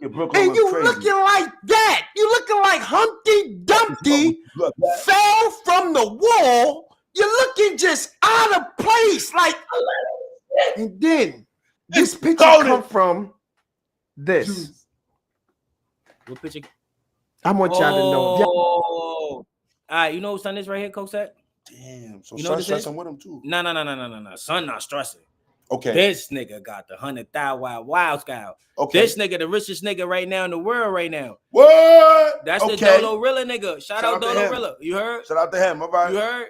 And you looking like that. You looking like Humpty Dumpty fell from the wall. You're looking just out of place. Like, and then this picture come from this. What picture? I want y'all to know. All right, you know who son is right here, ᵀᴵᴜ? Damn, so you know son stressing with him too. No. Son not stressing. Okay. This nigga got the 100,000 wild scout. Okay. This nigga, the richest nigga right now in the world right now. What? That's the Dolo Rilla nigga. Shout out Dolo Rilla. You heard? Shout out to him. All right. You heard?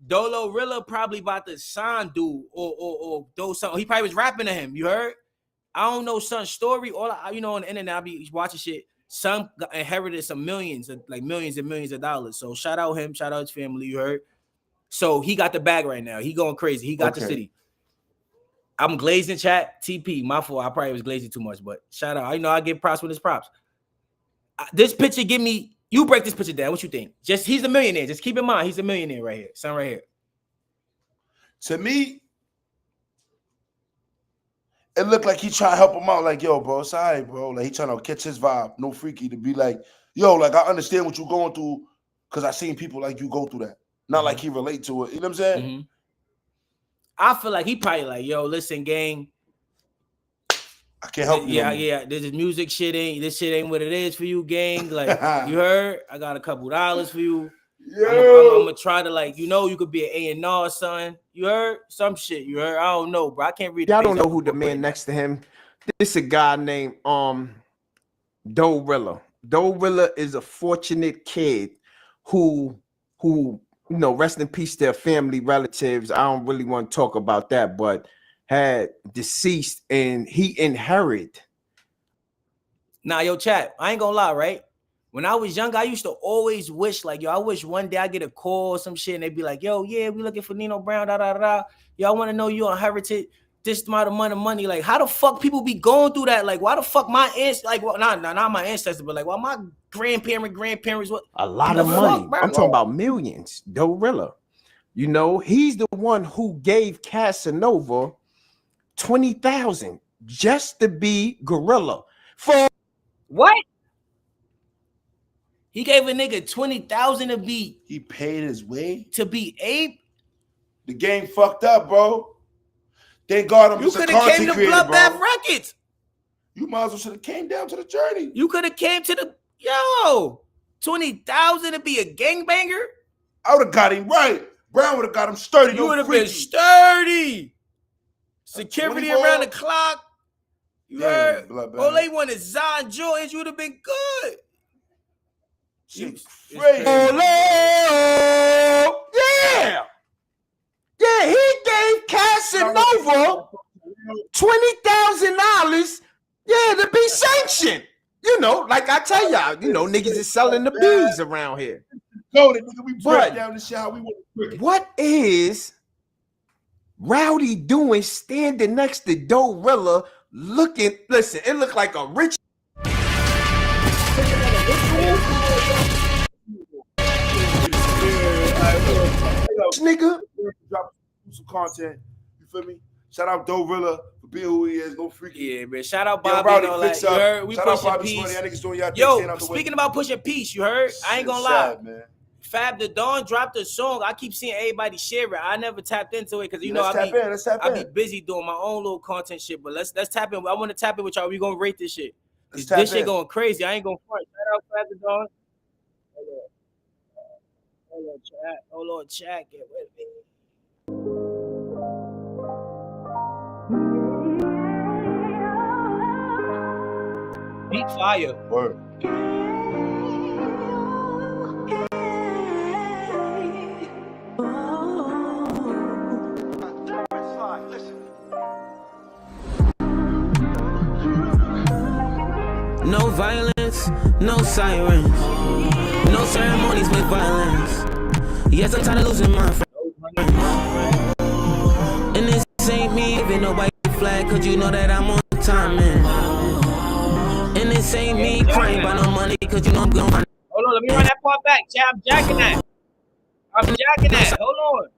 Dolo Rilla probably about to sign dude or do something. He probably was rapping to him. You heard? I don't know son's story. All you know on the internet, I be watching shit. Son inherited some millions and millions of dollars. So shout out him. Shout out his family. You heard? So he got the bag right now. He going crazy. He got the city. I'm glazing chat. TP, my fault. I probably was glazing too much, but shout out. You know I give props when it's props. This picture give me. You break this picture down. What you think? Just he's a millionaire. Just keep in mind he's a millionaire right here. Son right here. To me, it looked like he trying to help him out. Like, yo, bro, it's all right, bro. Like he trying to catch his vibe. No freaky to be like, yo, like I understand what you're going through because I seen people like you go through that. Not like he relate to it. You know what I'm saying? Mm-hmm. I feel like he probably like, yo, listen, gang. I can't help you. Yeah. This music shit ain't what it is for you, gang. Like you heard, I got a couple dollars for you. I'm gonna try to you could be an A&R son. You heard some shit. You heard. I don't know, bro. I can't read. Y'all don't know who the man next to him. This is a guy named Do Rilla. Do Rilla is a fortunate kid who rest in peace to their family relatives. I don't really want to talk about that, but had deceased and he inherited. Nah, yo, chat. I ain't gonna lie, right? When I was young, I used to always wish, I wish one day I get a call or some shit, and they'd be like, yo, yeah, we looking for Nenobrown, da. Y'all want to know you inherited this amount of money. Like, how the fuck people be going through that? Like, why the fuck my like, well, not my ancestors, but like, why my grandparents, what? A lot of money. I'm talking about millions. Dorilla. You know, he's the one who gave Casanova 20,000 just to be Gorilla. For what? He gave a nigga 20,000 to be. He paid his way to be Abe. The game fucked up, bro. Thank God I'm just a content creator, bro. You could have came to Bloodbath Records. You might as well should have came down to the journey. You could have came to the 20,000 to be a gangbanger. I would have got him right. Brown would have got him sturdy. You would have been sturdy. Security around the clock. You heard? All they wanted Zion Jordans. You would have been good. Crazy. Yeah. Yeah, he gave Casanova $20,000, to be sanctioned. You know, like I tell y'all, you know, niggas is selling the bees around here. Nigga, we break down this shit how we want to break. What is Rowdy doing standing next to Dorilla looking? Listen, it looked like a rich nigga. Drop some content. You feel me? Shout out Dorilla for being who he is. No freaky. Yeah, man. Shout out Bobby. You heard? We pushing peace. Yo, speaking about pushing peace, you heard? I ain't gonna lie. Man. Fab Don dropped a song. I keep seeing everybody share it. I never tapped into it because you know I be busy doing my own little content shit. But let's tap in. I want to tap in with y'all. We gonna rate this shit. This shit going crazy. I ain't gonna front. Shout out Fab Don. Hold on, chat. Get with me. Beat fire. Word. No violence, no sirens, no ceremonies with violence. Yes, I'm tired of losing my friends. And this ain't me even no white flag, cause you know that I'm on time, man. And this ain't me crying by no money, cause you know I'm going. Hold on, let me run that part back. I'm jacking that. Hold on.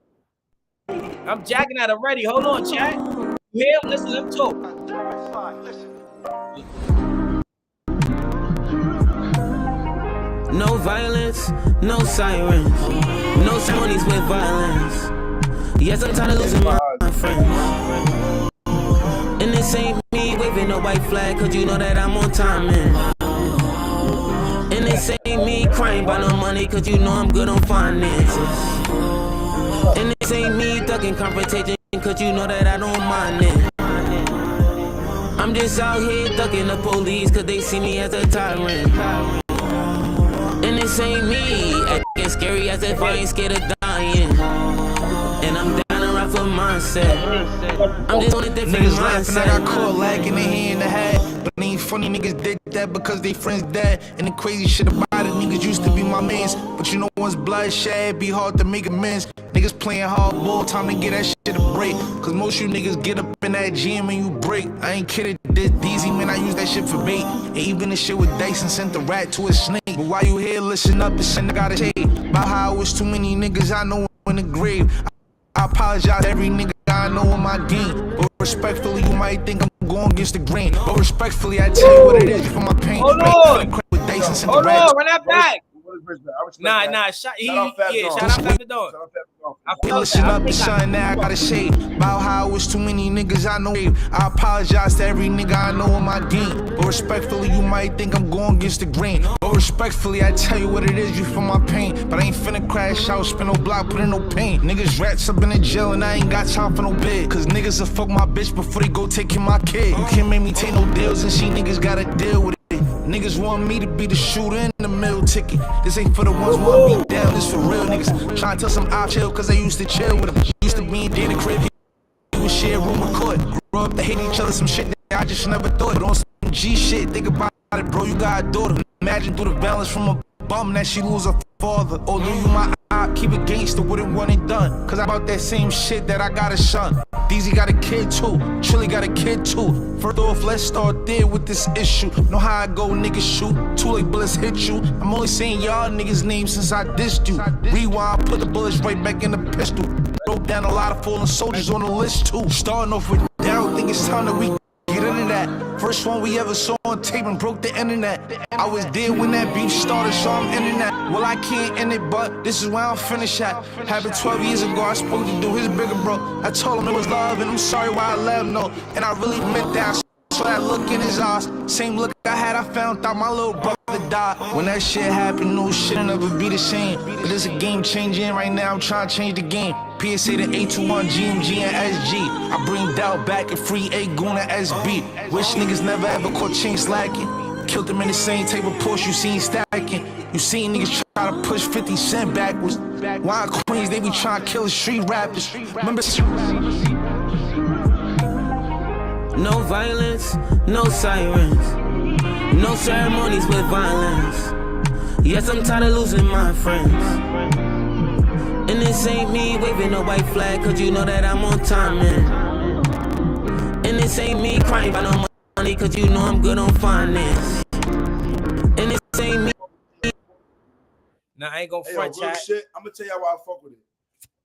I'm jacking that already. Hold on, chat. You hear him? Listen, let him talk. No violence, no sirens, no ceremonies with violence. Yes, I'm tired of losing my friends. And this ain't me waving no white flag, cause you know that I'm on time, man. And this ain't me crying by no money, cause you know I'm good on finances. And this ain't me ducking confrontation, cause you know that I don't mind it. I'm just out here ducking the police, cause they see me as a tyrant. And this ain't me acting scary as if I ain't scared of dying. And I'm down to rap for mindset. I'm just on a different niggas mindset. Laughing, I got caught lagging their hand in the hat. But ain't funny, niggas did that because they friends dead. And the crazy shit about it, niggas used to be my mans. But you know once bloodshed, be hard to make amends. Niggas playing hardball, time to get that shit a break. Cause most you niggas get up in that gym and you break. I ain't kidding, this DZ, man, I use that shit for bait. And even the shit with Dyson sent the rat to a snake. But while you here, listen up, this shit I gotta say about how it was too many niggas I know in the grave. I apologize to every nigga I know in my game. But respectfully, you might think I'm going against the grain. But respectfully, I tell you what it is for my pain. Hold on, run that back. Nah, shout out Fab Don. Listen up to something that I gotta say about how it was too many niggas I know. I apologize to every nigga I know in my game. But respectfully, you might think I'm going against the grain. But respectfully, I tell you what it is, you feel my pain. But I ain't finna crash out, spin no block, put in no pain. Niggas rats up in the jail and I ain't got time for no bid. Cause niggas will fuck my bitch before they go take care of my kid. You can't make me take no deals and see niggas gotta deal with it. Niggas want me to be the shooter in the meal ticket. This ain't for the ones who wanna be down, this for real niggas. Tryna tell some I chill cause I used to chill with them. Used to be in the crib, we would share a room with court. Grew up to hate each other, some shit that I just never thought. But on some G shit, think about it, bro, you got a daughter. Imagine through the balance from a bum that she lose her father. Although you my eye, keep it gangster, wouldn't want it done. Cause I about that same shit that I got a son. DZ got a kid too, Trilly got a kid too. First off, let's start there with this issue. Know how I go, niggas shoot, two like bullets hit you. I'm only saying y'all niggas' names since I dissed you. Rewind, put the bullets right back in the pistol. Wrote down a lot of fallen soldiers on the list too. Starting off with Daryl, think it's time that we get into that. First one we ever saw on tape and broke the internet. I was there when that beef started, so I'm ending that. Well, I can't end it, but this is where I'll finish at. Happened 12 years ago, I spoke to do his bigger bro. I told him it was love, and I'm sorry why I let him know. And I really meant that. I saw that look in his eyes. Same look I had, I found out my little brother died. When that shit happened, no shit will never be the same. But it's a game changing right now, I'm trying to change the game. PSA to 821, GMG and SG. I bring Dow back and free A Guna SB. Wish niggas never ever caught chain slacking. Killed them in the same type of Porsche you seen stacking. You seen niggas try to push 50 Cent backwards. Why Queens, they be trying to kill the street rappers. Remember? No violence, no sirens, no ceremonies with violence. Yes, I'm tired of losing my friends. And this ain't me waving a white flag, cause you know that I'm on time, man. And this ain't me crying by no money, cause you know I'm good on finance. And this ain't me. Now I ain't gonna Hey, front yo, real chat. shit, I'm gonna tell y'all why I fuck with it.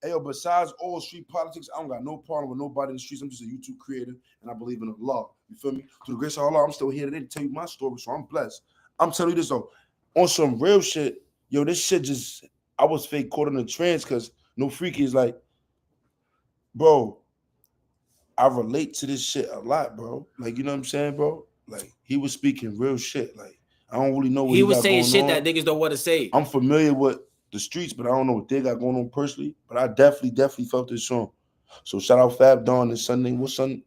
Hey, yo, besides all street politics, I don't got no problem with nobody in the streets. I'm just a YouTube creator, and I believe in the law. You feel me? Through the grace of Allah, I'm still here today to tell you my story, so I'm blessed. I'm telling you this, though. On some real shit, yo, this shit just, I was fake caught in a trance because No Freaky is like, bro, I relate to this shit a lot, bro. Like, you know what I'm saying, bro? Like, he was speaking real shit. Like, I don't really know what He was got saying going shit on. that niggas don't want to say. I'm familiar with the streets, but I don't know what they got going on personally. But I definitely felt this song. So shout out Fab Don and Sunday. Who else on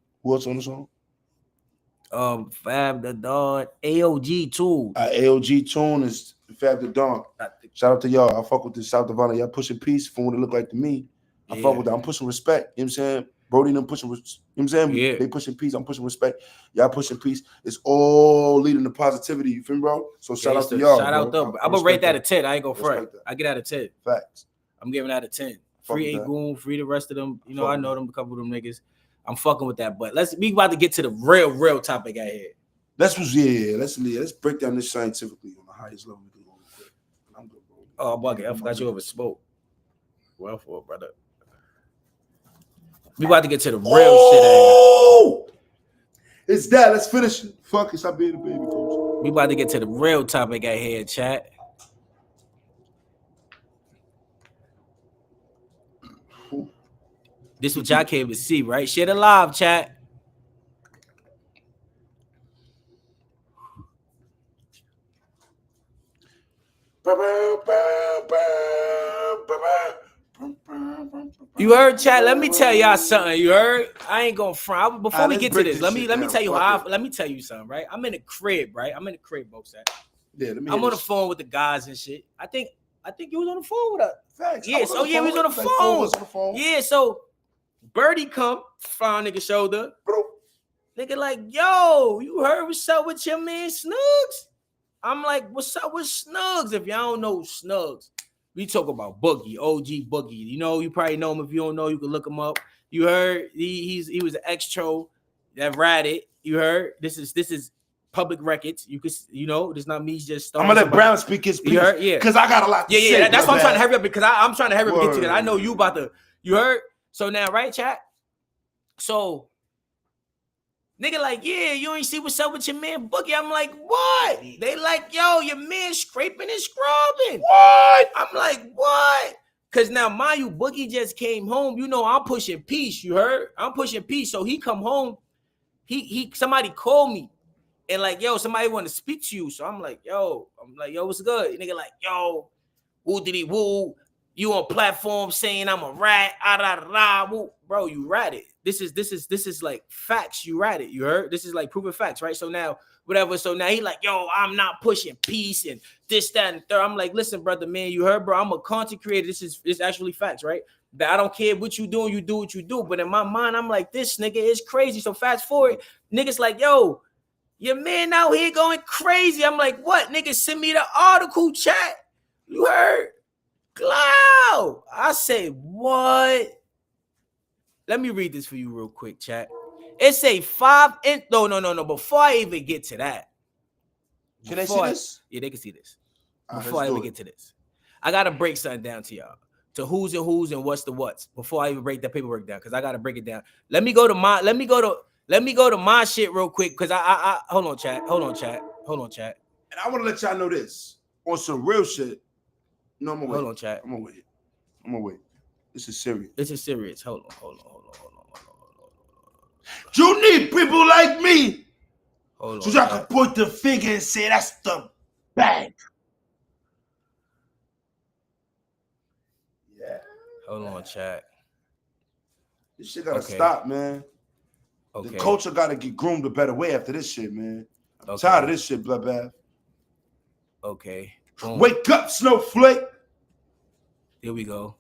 the song? Fab Don, AOG too. AOG Tune is Fab Don. Shout out to y'all. I fuck with this South Havana. Y'all pushing peace from what it look like to me. I fuck with that. I'm pushing respect. You know what I'm saying? Brody and them pushing, you know what I'm saying? Yeah. They pushing peace. I'm pushing respect. Y'all pushing peace. It's all leading to positivity. You feel me, bro? So shout out to y'all. Shout out though. I'm gonna rate that a 10. I ain't gonna front. I get out of 10. Facts. I'm giving that a 10. Free A Goon, free the rest of them. You know, I know them, a couple of them niggas. I'm fucking with that. But we about to get to the real topic out here. Let's break down this scientifically on the highest level we can go. I'm good, bro. Oh, bucket. I forgot you over smoke. Well for it, brother. We about to get to the real shit out here. It's that. Let's finish it. Fuck it. Stop being a baby, coach. We about to get to the real topic out here, chat. This what y'all came to see, right? Shit alive, chat. You heard, chat? Let me tell y'all something. You heard? I ain't gonna front. Before we get to this, let me tell you let me tell you something, right? I'm in the crib, right? I'm in the crib, folks. Yeah, I'm on the phone with the guys and shit. I think you was on the phone with us. Facts. Yeah, so yeah, we was on the phone. Yeah, so Birdie come, fly on nigga shoulder. Bro. Nigga like, yo, you heard what's up with your man Snugs? I'm like, what's up with Snugs? If y'all don't know Snugs, we talk about Boogie, OG Boogie. You know, you probably know him. If you don't know, you can look him up. You heard he was an extro that ratted. You heard this is public records. You could, you know, this not me just. I'm gonna let Brown speak his piece. You heard, yeah, because I got a lot to say. Yeah, that's why I'm trying to hurry up because I'm trying to hurry up and get to that. I know you about to. You heard? So now, right, chat? So, nigga like, yeah, you ain't see what's up with your man Boogie. I'm like, what? They like, yo, your man scraping and scrubbing. What? I'm like, what? Because now, mind you, Boogie just came home. You know, I'm pushing peace. You heard? I'm pushing peace. So he come home. Somebody called me. And like, yo, somebody want to speak to you. So I'm like, yo, what's good? Nigga like, yo, woo diddy woo. You on platform saying I'm a rat, woo. Bro, you ratted. This is like facts. You ratted. You heard? This is like proven facts, right? So now, whatever. So now he like, yo, I'm not pushing peace and this, that, and third. I'm like, listen, brother, man, you heard, bro? I'm a content creator. This is actually facts, right? That I don't care what you doing, you do what you do. But in my mind, I'm like, this nigga is crazy. So fast forward, niggas like, yo, your man out here going crazy. I'm like, what? Nigga, send me the article, chat. You heard? Cloud. I say, what? Let me read this for you real quick, chat. It say 5 in. No. Before I even get to that. Can they see this? Yeah, they can see this. All right, Before I let's even do it. get to this. I gotta break something down to y'all. To who's and what's the what's before I even break that paperwork down, because I gotta break it down. Let me go to my shit real quick. Cause I hold on, chat. And I want to let y'all know this. On some real shit. No, I'm gonna wait. Hold on, chat. I'm gonna wait. This is serious. This is serious. Hold on. You need people like me. Hold So on. y'all can point the finger and say that's the bag. Yeah. Hold on, chat. This shit gotta Okay. stop, man. Okay. The culture gotta get groomed a better way after this shit, man. I'm Okay. tired of this shit, bloodbath. Okay. Boom. Wake up, snowflake. Here we go.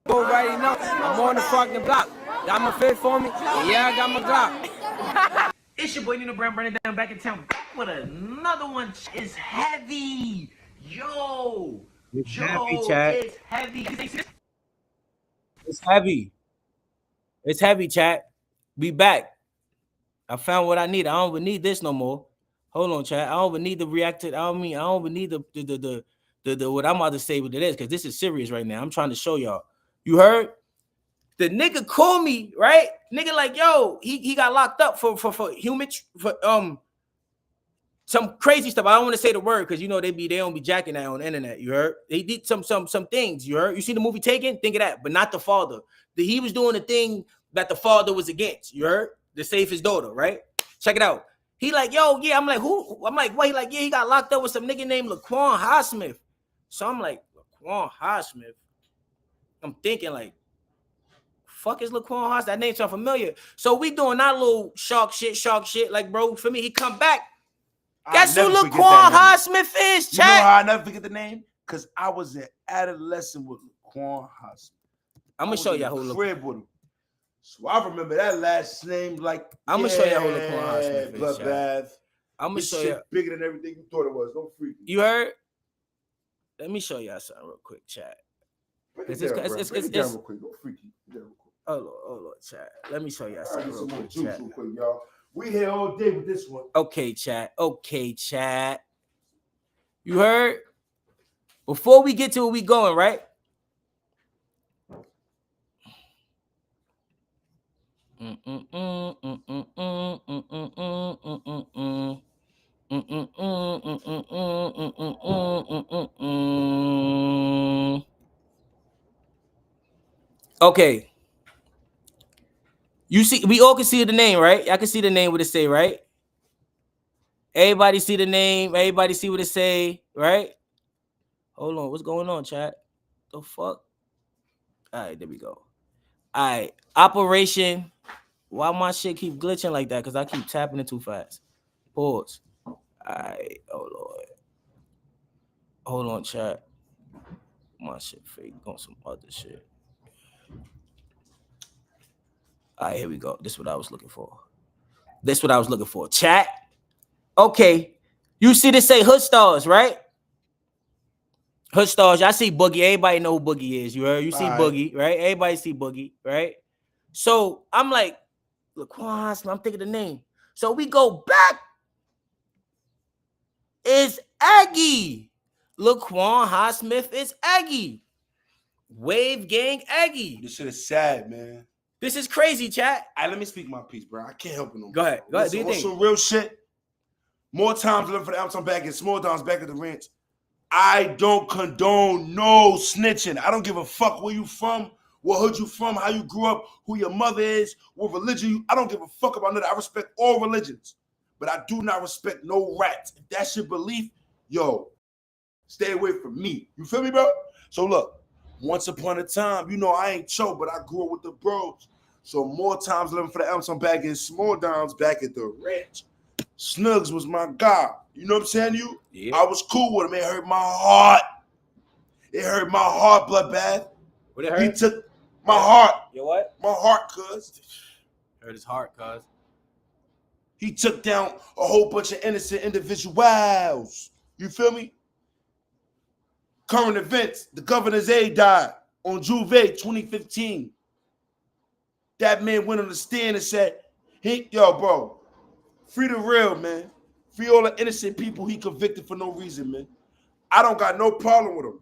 Already know I'm on the fucking block. Got my fit for me? Yeah, I got my Glock. It's your boy Nenobrown, burning down back in town with another one. It's heavy. Yo. It's heavy, chat. It's heavy. It's heavy. It's heavy, chat. Be back. I found what I need. I don't even need this no more. Hold on, chat. I don't even need the reactor. I don't even need the what I'm about to say with it is, because this is serious right now. I'm trying to show y'all. You heard? The nigga called me, right? Nigga like, yo, he got locked up for some crazy stuff. I don't want to say the word because you know they don't be jacking that on the internet. You heard? They did some things. You heard? You see the movie Taken? Think of that, but not the father. He was doing the thing that the father was against. You heard? To save his daughter, right? Check it out. He like, yo, yeah. I'm like, who? I'm like, what? He like, yeah, he got locked up with some nigga named Laquan Highsmith. So I'm like, Laquan Highsmith. I'm thinking like, fuck is Laquan Highsmith? That name sound familiar. So we doing that little shark shit. Like, bro, for me, he come back. Guess who Laquan Highsmith is, chat? You know how I never forget the name? Because I was an adolescent with Laquan Highsmith. I'm gonna show y'all who crib with him. So I remember that last name like I'm gonna show y'all who Laquan Highsmith is. Bloodbath. I'm gonna show you. Bigger than everything you thought it was. Don't freak me. You heard? Let me show y'all something real quick, chat. Break it down real quick. Don't freak you. Hold on, chat. Let me show y'all something real quick, chat. Real quick, y'all. We here all day with this one. Okay, chat. You heard? Before we get to where we going, right? Okay. You see, we all can see the name, right? I can see the name what it say, right? Everybody see the name. Everybody see what it say, right? Hold on. What's going on, chat? The fuck? All right, there we go. All right. Operation. Why my shit keep glitching like that? Because I keep tapping it too fast. Pause. All right. Oh, Lord. Hold on, chat. My shit fake. On some other shit. All right, here we go. This is what I was looking for. Chat. Okay. You see this say Hood Stars, right? Hood Stars. Y'all see Boogie. Everybody know who Boogie is. You heard? You see Boogie, right? Everybody see Boogie, right? So I'm like, Laquan, I'm thinking the name. So we go back. It's Aggie. Laquan Highsmith is Aggie. Wave Gang Aggie. This shit is sad, man. This is crazy, chat. All right, let me speak my piece, bro. I can't help it no more. Go ahead. Do you think? Some real shit. More times living for the Amazon back and small times back at the ranch. I don't condone no snitching. I don't give a fuck where you from, what hood you from, how you grew up, who your mother is, what religion you. I don't give a fuck about none. I respect all religions, but I do not respect no rats. If that's your belief, yo, stay away from me. You feel me, bro? So look. Once upon a time, you know I ain't Cho, but I grew up with the bros. So more times living for the Amazon back in small downs back at the ranch. Snugs was my guy. You know what I'm saying? Yeah. I was cool with him. It hurt my heart. It hurt my heart, bloodbath. What it hurt? He took my heart. Your what? My heart, cuz. Hurt his heart, cuz. He took down a whole bunch of innocent individuals. You feel me? Current events. The governor's aide died on Juve 2015. That man went on the stand and said, yo, bro, free the real, man. Free all the innocent people he convicted for no reason, man. I don't got no problem with him.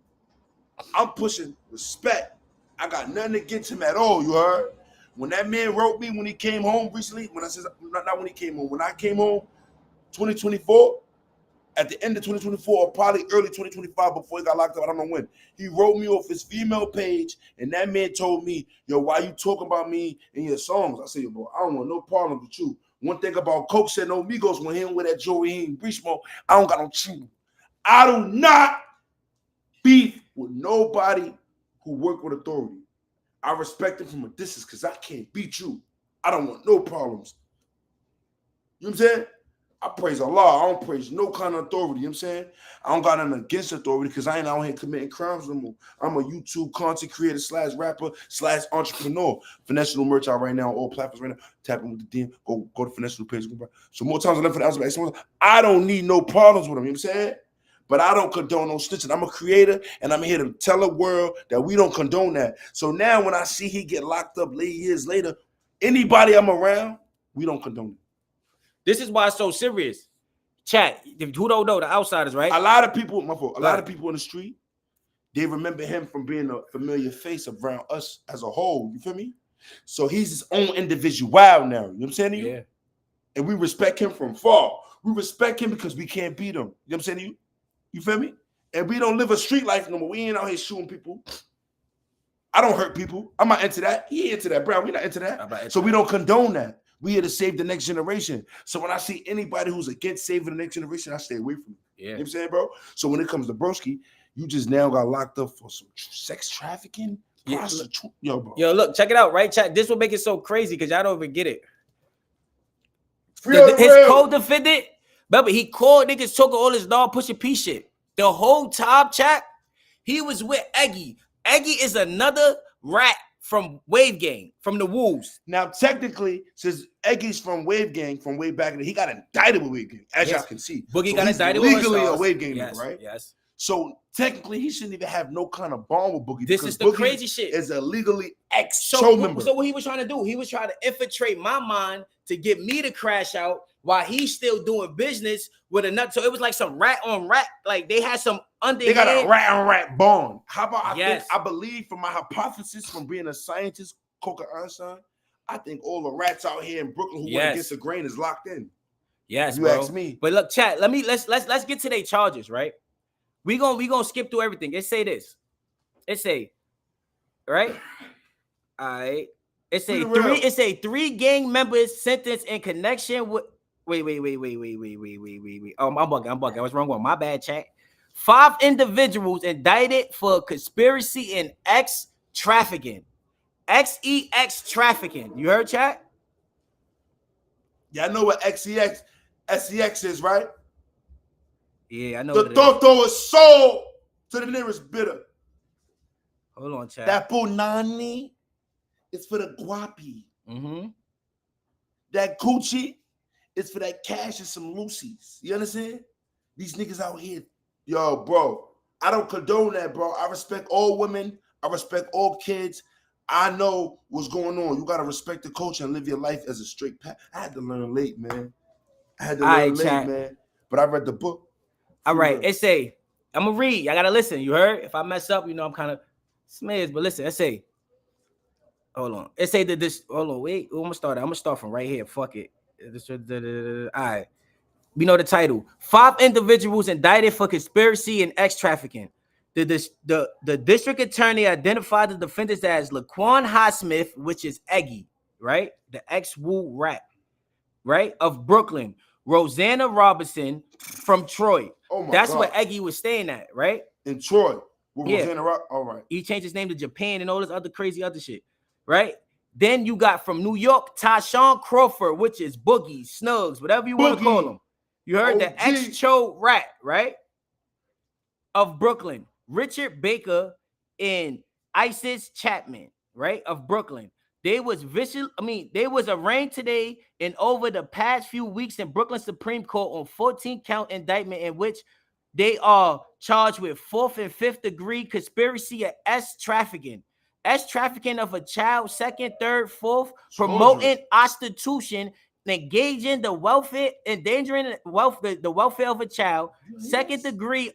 I'm pushing respect. I got nothing against him at all, you heard? When that man wrote me when he came home recently, when I said, not when he came home, when I came home, 2024, at the end of 2024 or probably early 2025 before he got locked up, I don't know when, he wrote me off his female page, and that man told me, yo, why you talking about me in your songs? I said, yo, bro, I don't want no problem with you. One thing about Coke said no Migos, when he ain't with that jewelry, he ain't breach smoke, I don't got no chew. I do not beef with nobody who work with authority. I respect him from a distance because I can't beat you. I don't want no problems. You know what I'm saying? I praise Allah. I don't praise no kind of authority. You know what I'm saying? I don't got nothing against authority because I ain't out here committing crimes no more. I'm a YouTube content creator / rapper / entrepreneur. Finesse merch out right now on all platforms right now. Tap in with the DM. Go to Finesse page. So more times I left for the answer. I don't need no problems with him. You know what I'm saying? But I don't condone no snitching. I'm a creator, and I'm here to tell the world that we don't condone that. So now when I see he get locked up years later, anybody I'm around, we don't condone it. This is why it's so serious. Chat, who don't know, the outsiders, right? A lot of people, my fault, a lot of people in the street, they remember him from being a familiar face around us as a whole. You feel me? So he's his own individual now. You know what I'm saying to you? Yeah. And we respect him from far. We respect him because we can't beat him. You know what I'm saying to you? You feel me? And we don't live a street life no more. We ain't out here shooting people. I don't hurt people. I'm not into that. He into that, Brown. We not into that. So we don't condone that. We here to save the next generation. So when I see anybody who's against saving the next generation, I stay away from it. Yeah. You know what I'm saying, bro? So when it comes to Broski, you just now got locked up for some sex trafficking, prostitute. Yo, bro. Yo, look, check it out, right? Chat. This will make it so crazy because y'all don't even get it. His co-defendant, but he called niggas talking all his dog pushing P shit. The whole time, chat, he was with Eggy. Eggy is another rat from Wave Gang, from the Wolves. Now, technically, since Eggy's from Wave Gang, from way back in the, he got indicted with Wave Gang, as y'all can see. Boogie so got indicted with legally a Wave Gang nigga, right? Yes. So technically, he shouldn't even have no kind of bond with Boogie. This is the Boogie crazy shit. Is a legally ex-show member. So what he was trying to do, he was trying to infiltrate my mind to get me to crash out while he's still doing business with a nut. So it was like some rat on rat. Like they had some They got a rat on rat bond. How about I believe from my hypothesis from being a scientist, Coca Einstein, I think all the rats out here in Brooklyn who went against the grain is locked in. Yes, you ask me. But look, chat. Let's get to their charges, right? We gonna skip through everything. It say this. It say, right? All right. It say 3 gang members sentenced in connection with. Wait. Oh, I'm bugging. I was wrong one. My bad, chat. 5 individuals indicted for conspiracy and trafficking. XEX trafficking. You heard, chat? Yeah, I know what SEX is, right? Yeah, I know. The Toto is sold to the nearest bidder. Hold on, chat. That punani is for the guapi. Mm-hmm. That Gucci is for that cash and some Lucy's. You understand? These niggas out here, yo, bro. I don't condone that, bro. I respect all women. I respect all kids. I know what's going on. You gotta respect the culture and live your life as a straight path. I had to learn late, man. Man. But I read the book. All right, it say, I'm gonna read. I gotta listen. You heard? If I mess up, you know I'm kind of smizz, but listen, it say, hold on. It say that this, hold on, wait. I'm gonna start from right here. Fuck it. All right. We know the title. 5 individuals indicted for conspiracy and trafficking. The district attorney identified the defendants as Laquan Highsmith, which is Eggy, right? The ex-Woo rat, right? Of Brooklyn. Rosanna Robinson from Troy. Oh my That's God. where Eggy was staying at, right? In Troy. Yeah. All right. He changed his name to Japan and all this other crazy other shit, right? Then you got from New York, Tyshawn Crawford, which is Boogie, Snugs, whatever you want to call him. You heard the ex-Cho rat, right? Of Brooklyn. Richard Baker and Isis Chapman, right? Of Brooklyn. They was arraigned today and over the past few weeks in Brooklyn Supreme Court on 14-count indictment in which they are charged with 4th and 5th degree conspiracy of trafficking of a child, 2nd, 3rd, 4th, promoting prostitution, engaging the welfare, endangering the welfare of a child, 2nd degree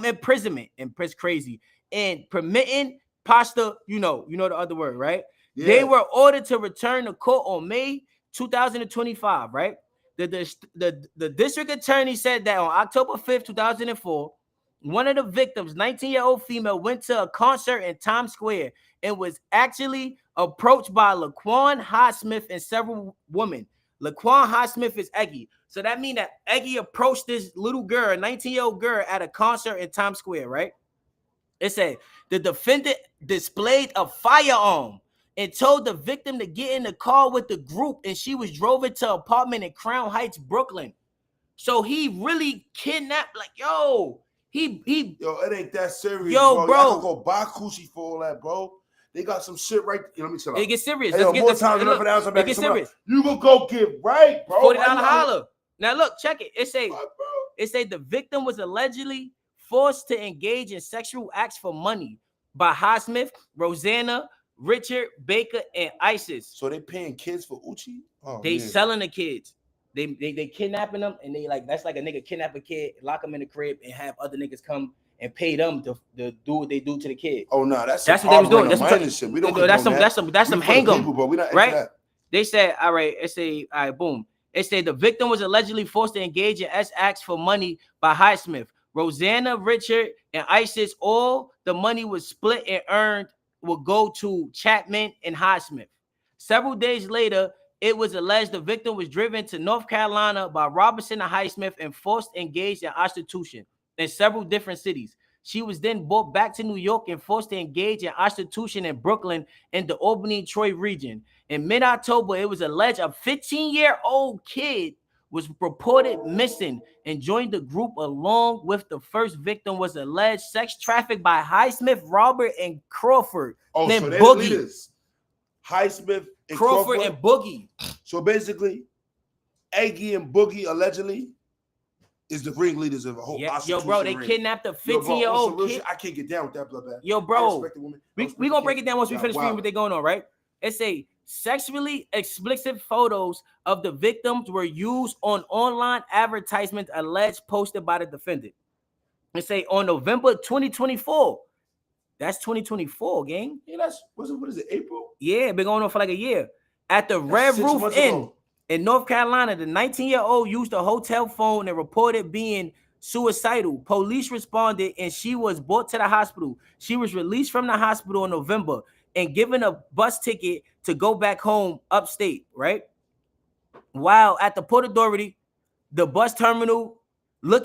imprisonment, and crazy, and permitting pasta. You know the other word, right? Yeah. They were ordered to return to court on May 2025, right? The district attorney said that on October 5th, 2004, one of the victims, 19-year-old female, went to a concert in Times Square and was actually approached by Laquan Highsmith and several women. Laquan Highsmith is Eggy. So that means that Eggy approached this little girl, a 19-year-old girl, at a concert in Times Square, right? It said the defendant displayed a firearm and told the victim to get in the car with the group, and she was drove into an apartment in Crown Heights, Brooklyn. So he really kidnapped, like, yo, it ain't that serious, yo, bro. Y'all can go buy coochie for all that, bro. They got some shit right. Let me tell you. It gets serious. Hey, more times than enough. It gets serious. You gonna go get right, bro. $40 holler. Now look, check it. It say the victim was allegedly forced to engage in sexual acts for money by Highsmith, Rosanna, Richard, Baker, and ISIS. So they paying kids for Uchi? Oh, they selling the kids. They kidnapping them, and they that's like a nigga kidnap a kid, lock them in the crib, and have other niggas come and pay them to do what they do to the kid. Oh no, that's what they was doing. Shit. We don't. That's some hang 'em, right? That. They said, all right. It say, all right, boom. It said the victim was allegedly forced to engage in acts for money by Highsmith, Rosanna, Richard, and ISIS. All the money was split and earned would go to Chapman and Highsmith. Several days later, it was alleged the victim was driven to North Carolina by Robinson and Highsmith and forced to engage in prostitution in several different cities. She was then brought back to New York and forced to engage in prostitution in Brooklyn and the Albany, Troy region. In mid-October, it was alleged a 15-year-old kid was reported missing and joined the group along with the first victim was alleged sex trafficked by Highsmith, Robert, and Crawford. Oh, so they're the leaders. Highsmith, and Crawford, and Boogie. So basically, Eggy and Boogie allegedly is the ringleaders of a whole yo, bro, they kidnapped a 15-year-old kid. I can't get down with that, bloodbath. Yo, bro, we gonna break it down once we finish reading what they're going on, right? It's a sexually explicit photos of the victims were used on online advertisements alleged posted by the defendant. It say on November 2024. That's 2024, gang. Yeah, that's what is it, April? Yeah, been going on for like a year. At the Red Roof Inn in North Carolina, the 19-year-old used a hotel phone and reported being suicidal. Police responded and she was brought to the hospital. She was released from the hospital in November and given a bus ticket to go back home upstate, right? While at the Port Authority, the bus terminal, while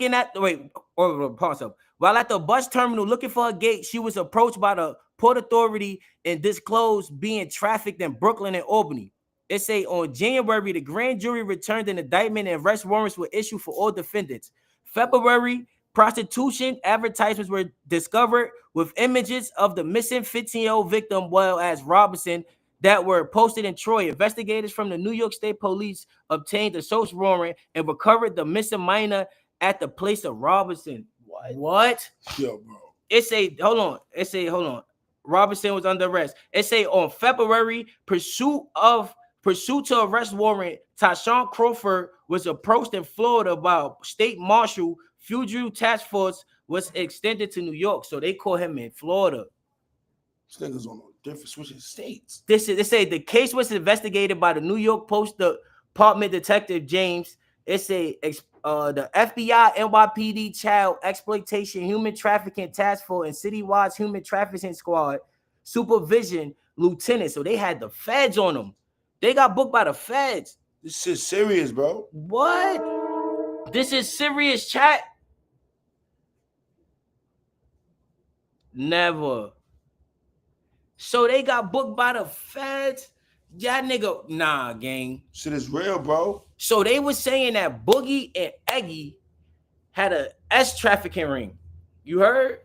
at the bus terminal looking for a gate, she was approached by the Port Authority and disclosed being trafficked in Brooklyn and Albany. It say on January, the grand jury returned an indictment and arrest warrants were issued for all defendants. February, prostitution advertisements were discovered with images of the missing 15-year-old victim, well as Robinson, that were posted in Troy. Investigators from the New York State Police obtained a search warrant and recovered the missing minor at the place of Robinson. What? Yo, bro. It say, hold on. Robinson was under arrest. It say on February, pursuit to arrest warrant, Tashawn Crawford was approached in Florida by State Marshal. Fugitive Task Force was extended to New York, so they call him in Florida. This nigga's on different switching states. They say the case was investigated by the New York Post Department Detective James. It say the FBI, NYPD Child Exploitation Human Trafficking Task Force and Citywide Human Trafficking Squad supervision lieutenant. So they had the feds on them. They got booked by the feds. This is serious, bro. What? This is serious, chat. Never. So they got booked by the feds. Yeah, nigga. Nah, gang. Shit is real, bro. So they was saying that Boogie and Eggy had a S trafficking ring. You heard?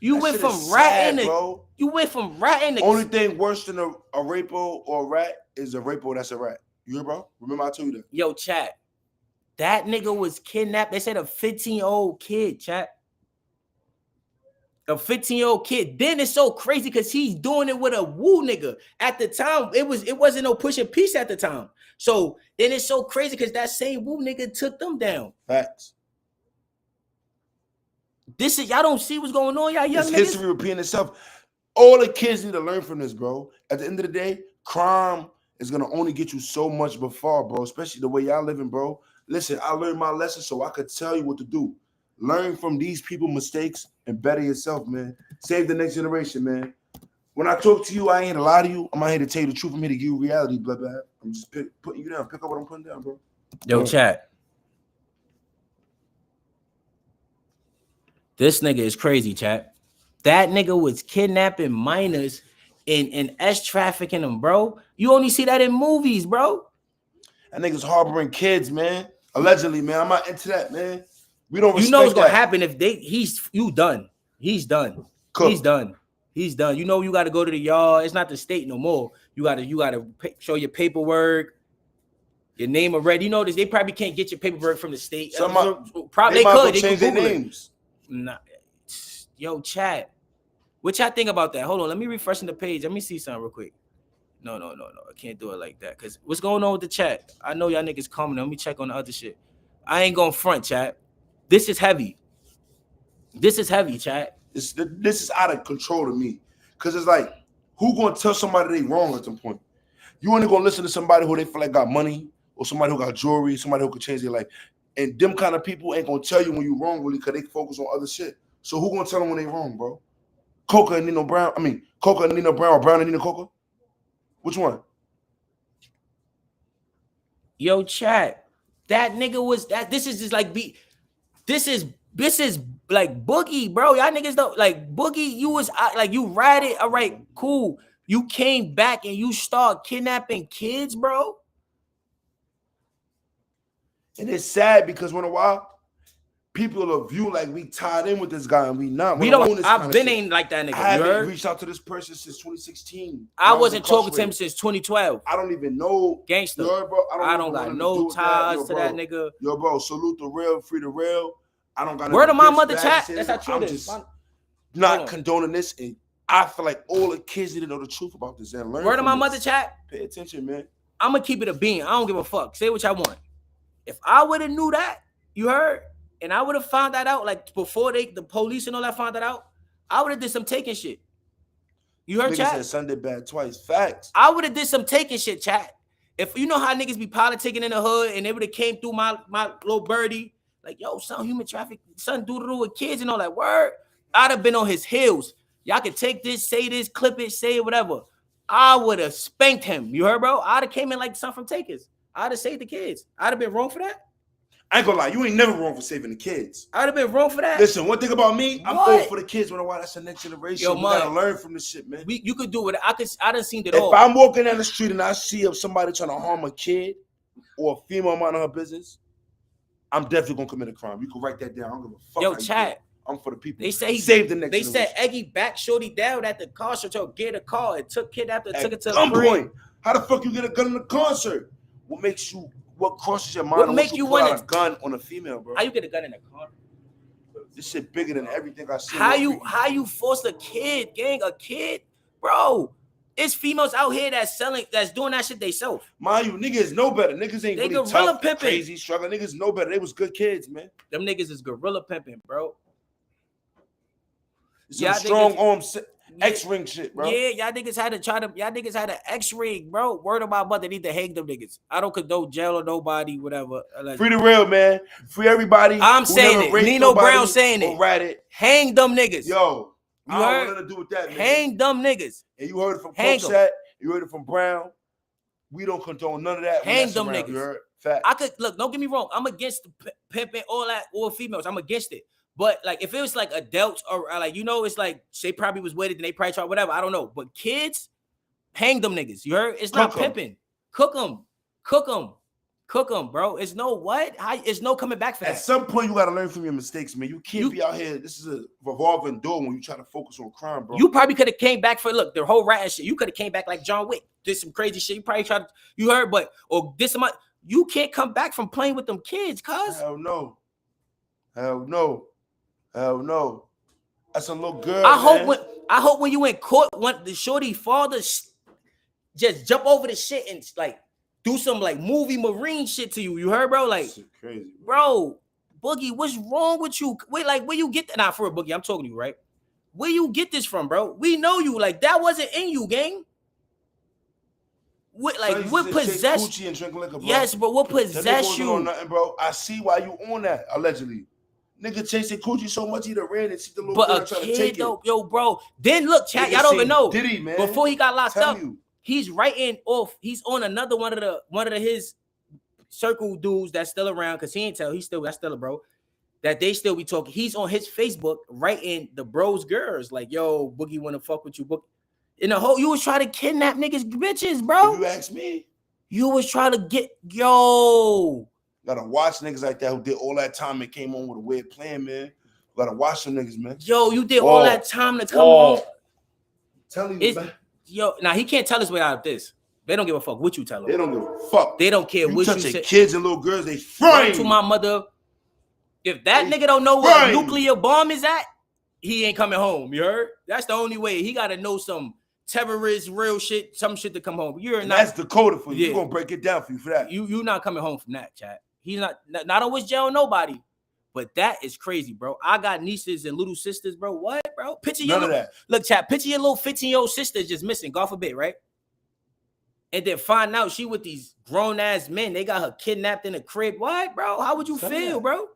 You That went shit from is ratting sad, to bro. you went from ratting to Only thing worse than a rapo or a rat is a rapo that's a rat. You hear, bro? Remember I told you that. Yo, chat. That nigga was kidnapped. They said a 15-year-old kid, chat. A 15-year-old kid. Then it's so crazy because he's doing it with a woo nigga. At the time, it wasn't no pushing peace at the time. So then it's so crazy because that same woo nigga took them down. Facts. This is y'all don't see what's going on, y'all young It's niggas. history repeating itself. All the kids need to learn from this, bro. At the end of the day, crime is gonna only get you so much before, bro. Especially the way y'all living, bro. Listen, I learned my lesson so I could tell you what to do. Learn from these people's mistakes and better yourself, man. Save the next generation, man. When I talk to you, I ain't here to lie to you. I'm not here to tell you the truth. I'm here to give you reality, blah, blah. I'm just putting you down. Pick up what I'm putting down, bro. Yo, chat. This nigga is crazy, chat. That nigga was kidnapping minors and trafficking them, bro. You only see that in movies, bro. That nigga's harboring kids, man. Allegedly, man. I'm not into that, man. We don't respect You know what's gonna that. happen if you done. He's done. Cook. He's done. He's done. You know you got to go to the yard. It's not the state no more. You gotta show your paperwork, your name already. You know this. They probably can't get your paperwork from the state. Probably they could. They change could their Google it. names. Nah. Yo, chat. What y'all think about that? Hold on. Let me refresh the page. Let me see something real quick. No. I can't do it like that. Cause what's going on with the chat? I know y'all niggas coming. Let me check on the other shit. I ain't going front, chat. This is heavy. This is heavy, chat. This is out of control to me. Cause it's like, who gonna tell somebody they wrong at some point? You only gonna listen to somebody who they feel like got money, or somebody who got jewelry, somebody who could change their life. And them kind of people ain't gonna tell you when you wrong, really, because they focus on other shit. So who gonna tell them when they wrong, bro? Coca and Nenobrown. I mean, Coca and Nenobrown, or Brown and Nino Coca? Which one? Yo, chat. That nigga was that. This is just like This is like Boogie, bro. Y'all niggas don't like Boogie. You was like you ratted. All right, cool. You came back and you start kidnapping kids, bro. And it's sad because when a while people will view like we tied in with this guy and we not. We don't. I've been ain't like that nigga. I haven't reached out to this person since 2016. I wasn't talking to him since 2012. I don't even know. Gangster. Yo, bro, I don't got no ties to that nigga. Yo, bro, salute the real, free the real. I don't got word no of my mother chat. Shit. That's how true I'm it is. just not condoning this, and I feel like all the kids need to know the truth about this and learn. Word of my this. mother chat. Pay attention, man. I'm gonna keep it a bean. I don't give a fuck. Say what y'all want. If I would have knew that, you heard, and I would have found that out like before the police and all that found that out, I would have did some taking shit. You heard, Niggas chat? said Sunday bad twice. Facts. I would have did some taking shit, chat. If you know how niggas be politicking in the hood and they would have came through my little birdie, like, yo, son, human traffic, son, do with kids and all that word, I'd have been on his heels. Y'all can take this, say this, clip it, say it, whatever. I would have spanked him. You heard, bro? I'd have came in like son from Takers. I'd have saved the kids. I'd have been wrong for that. I ain't gonna lie, you ain't never wrong for saving the kids. I'd have been wrong for that. Listen, one thing about me, I'm all for the kids. When I watch, that's the next generation. Yo, we gotta learn from this shit, man. You could do it. I done seen it If all. I'm walking down the street and I see somebody trying to harm a kid or a female minding her business, I'm definitely gonna commit a crime. You can write that down. I don't give a fuck. Yo, chat. I'm for the people. They say save the next. They generation. said Eggy back shorty down at the concert to get a car and took kid after took it to some the crib. point. How the fuck you get a gun in the concert? What makes you? What crosses your mind? What and make you you pull want out a gun on a female, bro? How you get a gun in the car? This shit bigger than everything I see. How you force a kid, gang, a kid, bro? It's females out here that's doing that shit they self. Mind you, niggas know better. Niggas ain't They really gorilla tough, pimping. crazy, struggling. Niggas know better. They was good kids, man. Them niggas is gorilla pimping, bro. Some strong arm X-ring shit, bro. Yeah, y'all niggas had to X-ring, bro. Word of my mother, need to hang them niggas. I don't condone jail or nobody, whatever. Free the real, man. Free everybody. I'm saying it. Nenobrown saying it. It. Hang them niggas. Yo, you I heard? don't know what to do with that, man. Hang them niggas. And you heard it from Coxat. You heard it from Brown. We don't condone none of that. Hang them niggas. You heard? Fact. I could look. Don't get me wrong. I'm against the pimping, all that, all females. I'm against it. But like, if it was like adults or like, you know, it's like they probably was with it and they probably tried whatever. I don't know. But kids, hang them niggas. You heard? It's not pimping. Cook them. Cook them, bro. It's no what? It's no coming back for that. At some point, you gotta learn from your mistakes, man. You can't be out here. This is a revolving door when you try to focus on crime, bro. You probably could have came back for the whole rat and shit. You could have came back like John Wick, did some crazy shit. You probably tried. You heard, or did some. You can't come back from playing with them kids, cuz. Hell no. Hell no. Hell no. That's a little girl. I hope when you in court, when the shorty father just jump over the shit and like do some like movie marine shit to you. You heard, bro? Like, crazy, bro. Boogie, what's wrong with you? Wait, like, where you get that? Nah, for a Boogie, I'm talking to you, right? Where you get this from, bro? We know you. Like, that wasn't in you, gang. What, like, what possessed? Yes, but what possessed you? Nothing, bro. I see why you on that, allegedly. Nigga chasing coochie so much he done ran and see the little girl trying to take it. Yo, bro. Then look, chat, y'all don't even know. Diddy, man. Before he got locked up, he's writing off. He's on another one of his circle dudes that's still around because he ain't tell. That's still a bro. That they still be talking. He's on his Facebook writing the bros girls like, yo, Boogie wanna fuck with you, Boogie. In the whole, you was trying to kidnap niggas, bitches, bro. You asked me. You was trying to get Gotta watch niggas like that who did all that time and came on with a weird plan, man. Gotta watch them niggas, man. Yo, you did all that time to come on. Telling you, man. Yo, now he can't tell us way out of this. They don't give a fuck what you tell them. They don't give a fuck. They don't care what you say. Kids and little girls, they frame. To my mother. If that nigga don't know where a nuclear bomb is at, he ain't coming home. You heard? That's the only way. He gotta know some terrorist, real shit, some shit to come home. That's DECODED for you. You're gonna break it down for you for that. You not coming home from that, chat. He's not on which jail nobody. But that is crazy, bro. I got nieces and little sisters, bro. What, bro? Picture your look, chat. Picture your little 15-year-old sister just missing, God forbid, right? And then find out she with these grown ass men. They got her kidnapped in a crib. What, bro? How would you feel, bro?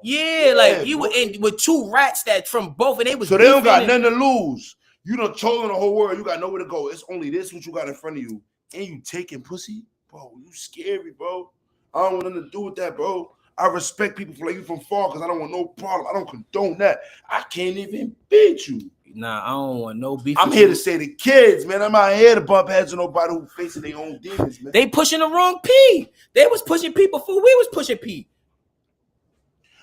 Yeah, like you were in with two rats that from both, and they was so they don't got nothing to lose. You done trolling the whole world. You got nowhere to go. It's only this what you got in front of you, and you taking pussy, bro. You scary, bro. I don't want nothing to do with that, bro. I respect people for like you from far because I don't want no problem. I don't condone that. I can't even beat you. Nah, I don't want no beef. I'm here to say the kids, man. I'm not here to bump heads with nobody who facing their own demons, man. They pushing the wrong P. They was pushing P before we was pushing P.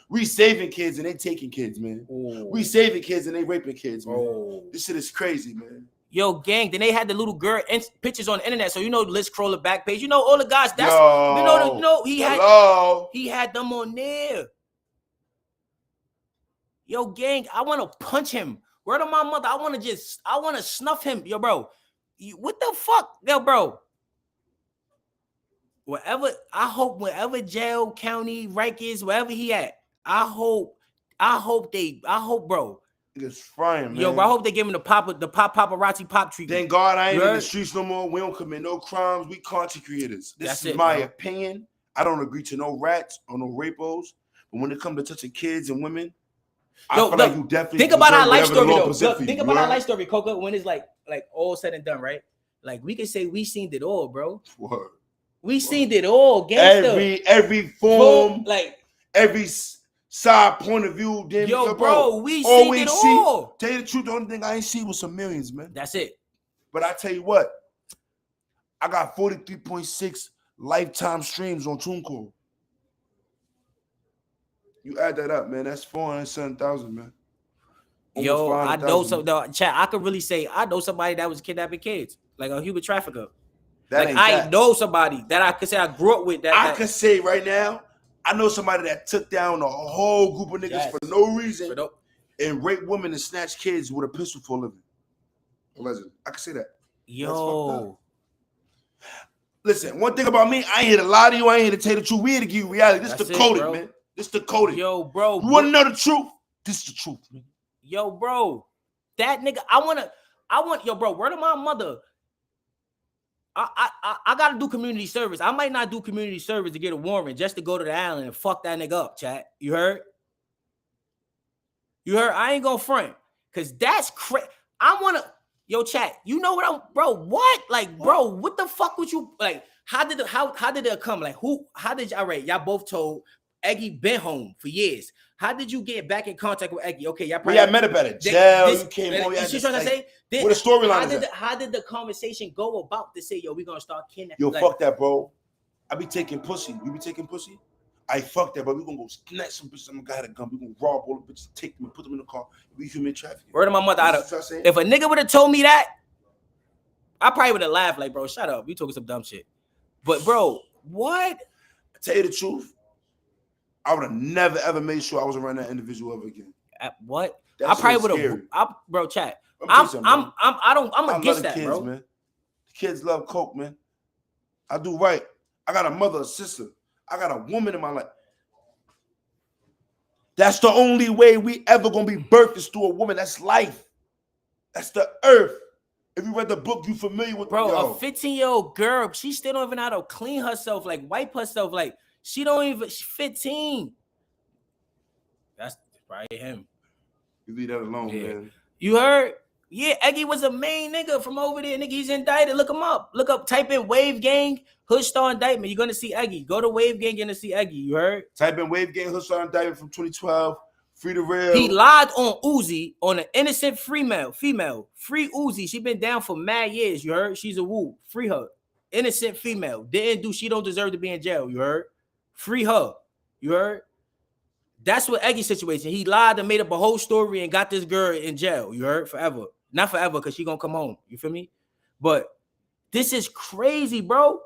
We saving kids and they taking kids, man. Ooh. We saving kids and they raping kids, man. Oh. This shit is crazy, man. Yo, gang, then they had the little girl pictures on the internet. So you know, let's scroll the back page. You know, all the guys, that's he had them on there. Yo, gang, I want to punch him. Word of my mother, I want to snuff him. Yo, bro. What the fuck? Yo, bro. I hope wherever jail, county, Rikers, wherever he at, I hope, bro. It's frying, man. Yo, bro, I hope they give him the paparazzi pop treatment. Thank God I ain't in the streets no more. We don't commit no crimes. We content creators. This is my opinion. I don't agree to no rats or no rapos. But when it comes to touching kids and women, I feel like you definitely think about our life story, though. Think about our life story, Coco, when it's like all said and done, right? Like we can say we seen it all, bro. Word. We seen it all, gangster. Every form, like every side point of view. Damn, yo, bro, we seen it all. Tell you the truth, the only thing I ain't see was some millions, man. That's it. But I tell you what, I got 43.6 lifetime streams on TuneCore. You add that up, man. That's 407,000, man. Yo, I know some. No, chat. I could really say I know somebody that was kidnapping kids, like a human trafficker. I know somebody that I could say I grew up with. I could say right now, I know somebody that took down a whole group of niggas for no reason and raped women and snatched kids with a pistol for a living. Allegedly. I can say that. Yo. Listen, one thing about me, I ain't here to lie to you. I ain't here to tell you the truth. We here to give you reality. This is DECODED, man. This is DECODED. Yo, bro. You want to know the truth? This is the truth, man. Yo, bro. That nigga, I want, yo, bro, word of my mother. I gotta do community service. I might not do community service to get a warrant just to go to the island and fuck that nigga up, chat. You heard? I ain't gonna front. Cause that's crazy. I wanna, yo, chat, you know what bro, what? Like, bro, what the fuck would you, like, how did it come? Like, y'all both told Eggy been home for years. How did you get back in contact with Eggy? Okay, y'all probably met up at a jail. You came home. You trying to say? What the storyline is? How did the conversation go about to say, yo, we gonna start kidnapping? Yo, fuck that, bro. I be taking pussy. You be taking pussy? I fuck that, but we gonna go snatch some bitches. I'm gonna have a gun. We gonna rob all the bitches, take them, and put them in the car. We human trafficking. Word of my mother. If a nigga would have told me that, I probably would have laughed like, bro, shut up. We talking some dumb shit. But bro, what? I tell you the truth, I would have never ever made sure I was around that individual ever again. What? That I probably would have. Bro, chat. I'm against that, kids, bro. Man. The kids love coke, man. I do right. I got a mother, a sister. I got a woman in my life. That's the only way we ever gonna be birthed is through a woman. That's life. That's the earth. If you read the book, you familiar with bro. Yo. A 15-year-old girl, she still don't even know how to clean herself, like wipe herself, like she don't even. She's 15. That's probably him. You leave that alone, man. You heard? Yeah, Eggy was a main nigga from over there. Nigga, he's indicted. Look him up. Look up. Type in Wave Gang Hood Star Indictment. You're gonna see Eggy. Go to Wave Gang. You're gonna see Eggy. You heard? Type in Wave Gang Hood Star Indictment from 2012. Free the real. He lied on Uzi on an innocent female. Free Uzi. She been down for mad years. You heard? She's a woo. Free her. Innocent female. She don't deserve to be in jail. You heard? Free her. You heard? That's what Eggy's situation. He lied and made up a whole story and got this girl in jail. You heard? Forever. Not forever, because she gonna come home. You feel me? But this is crazy, bro.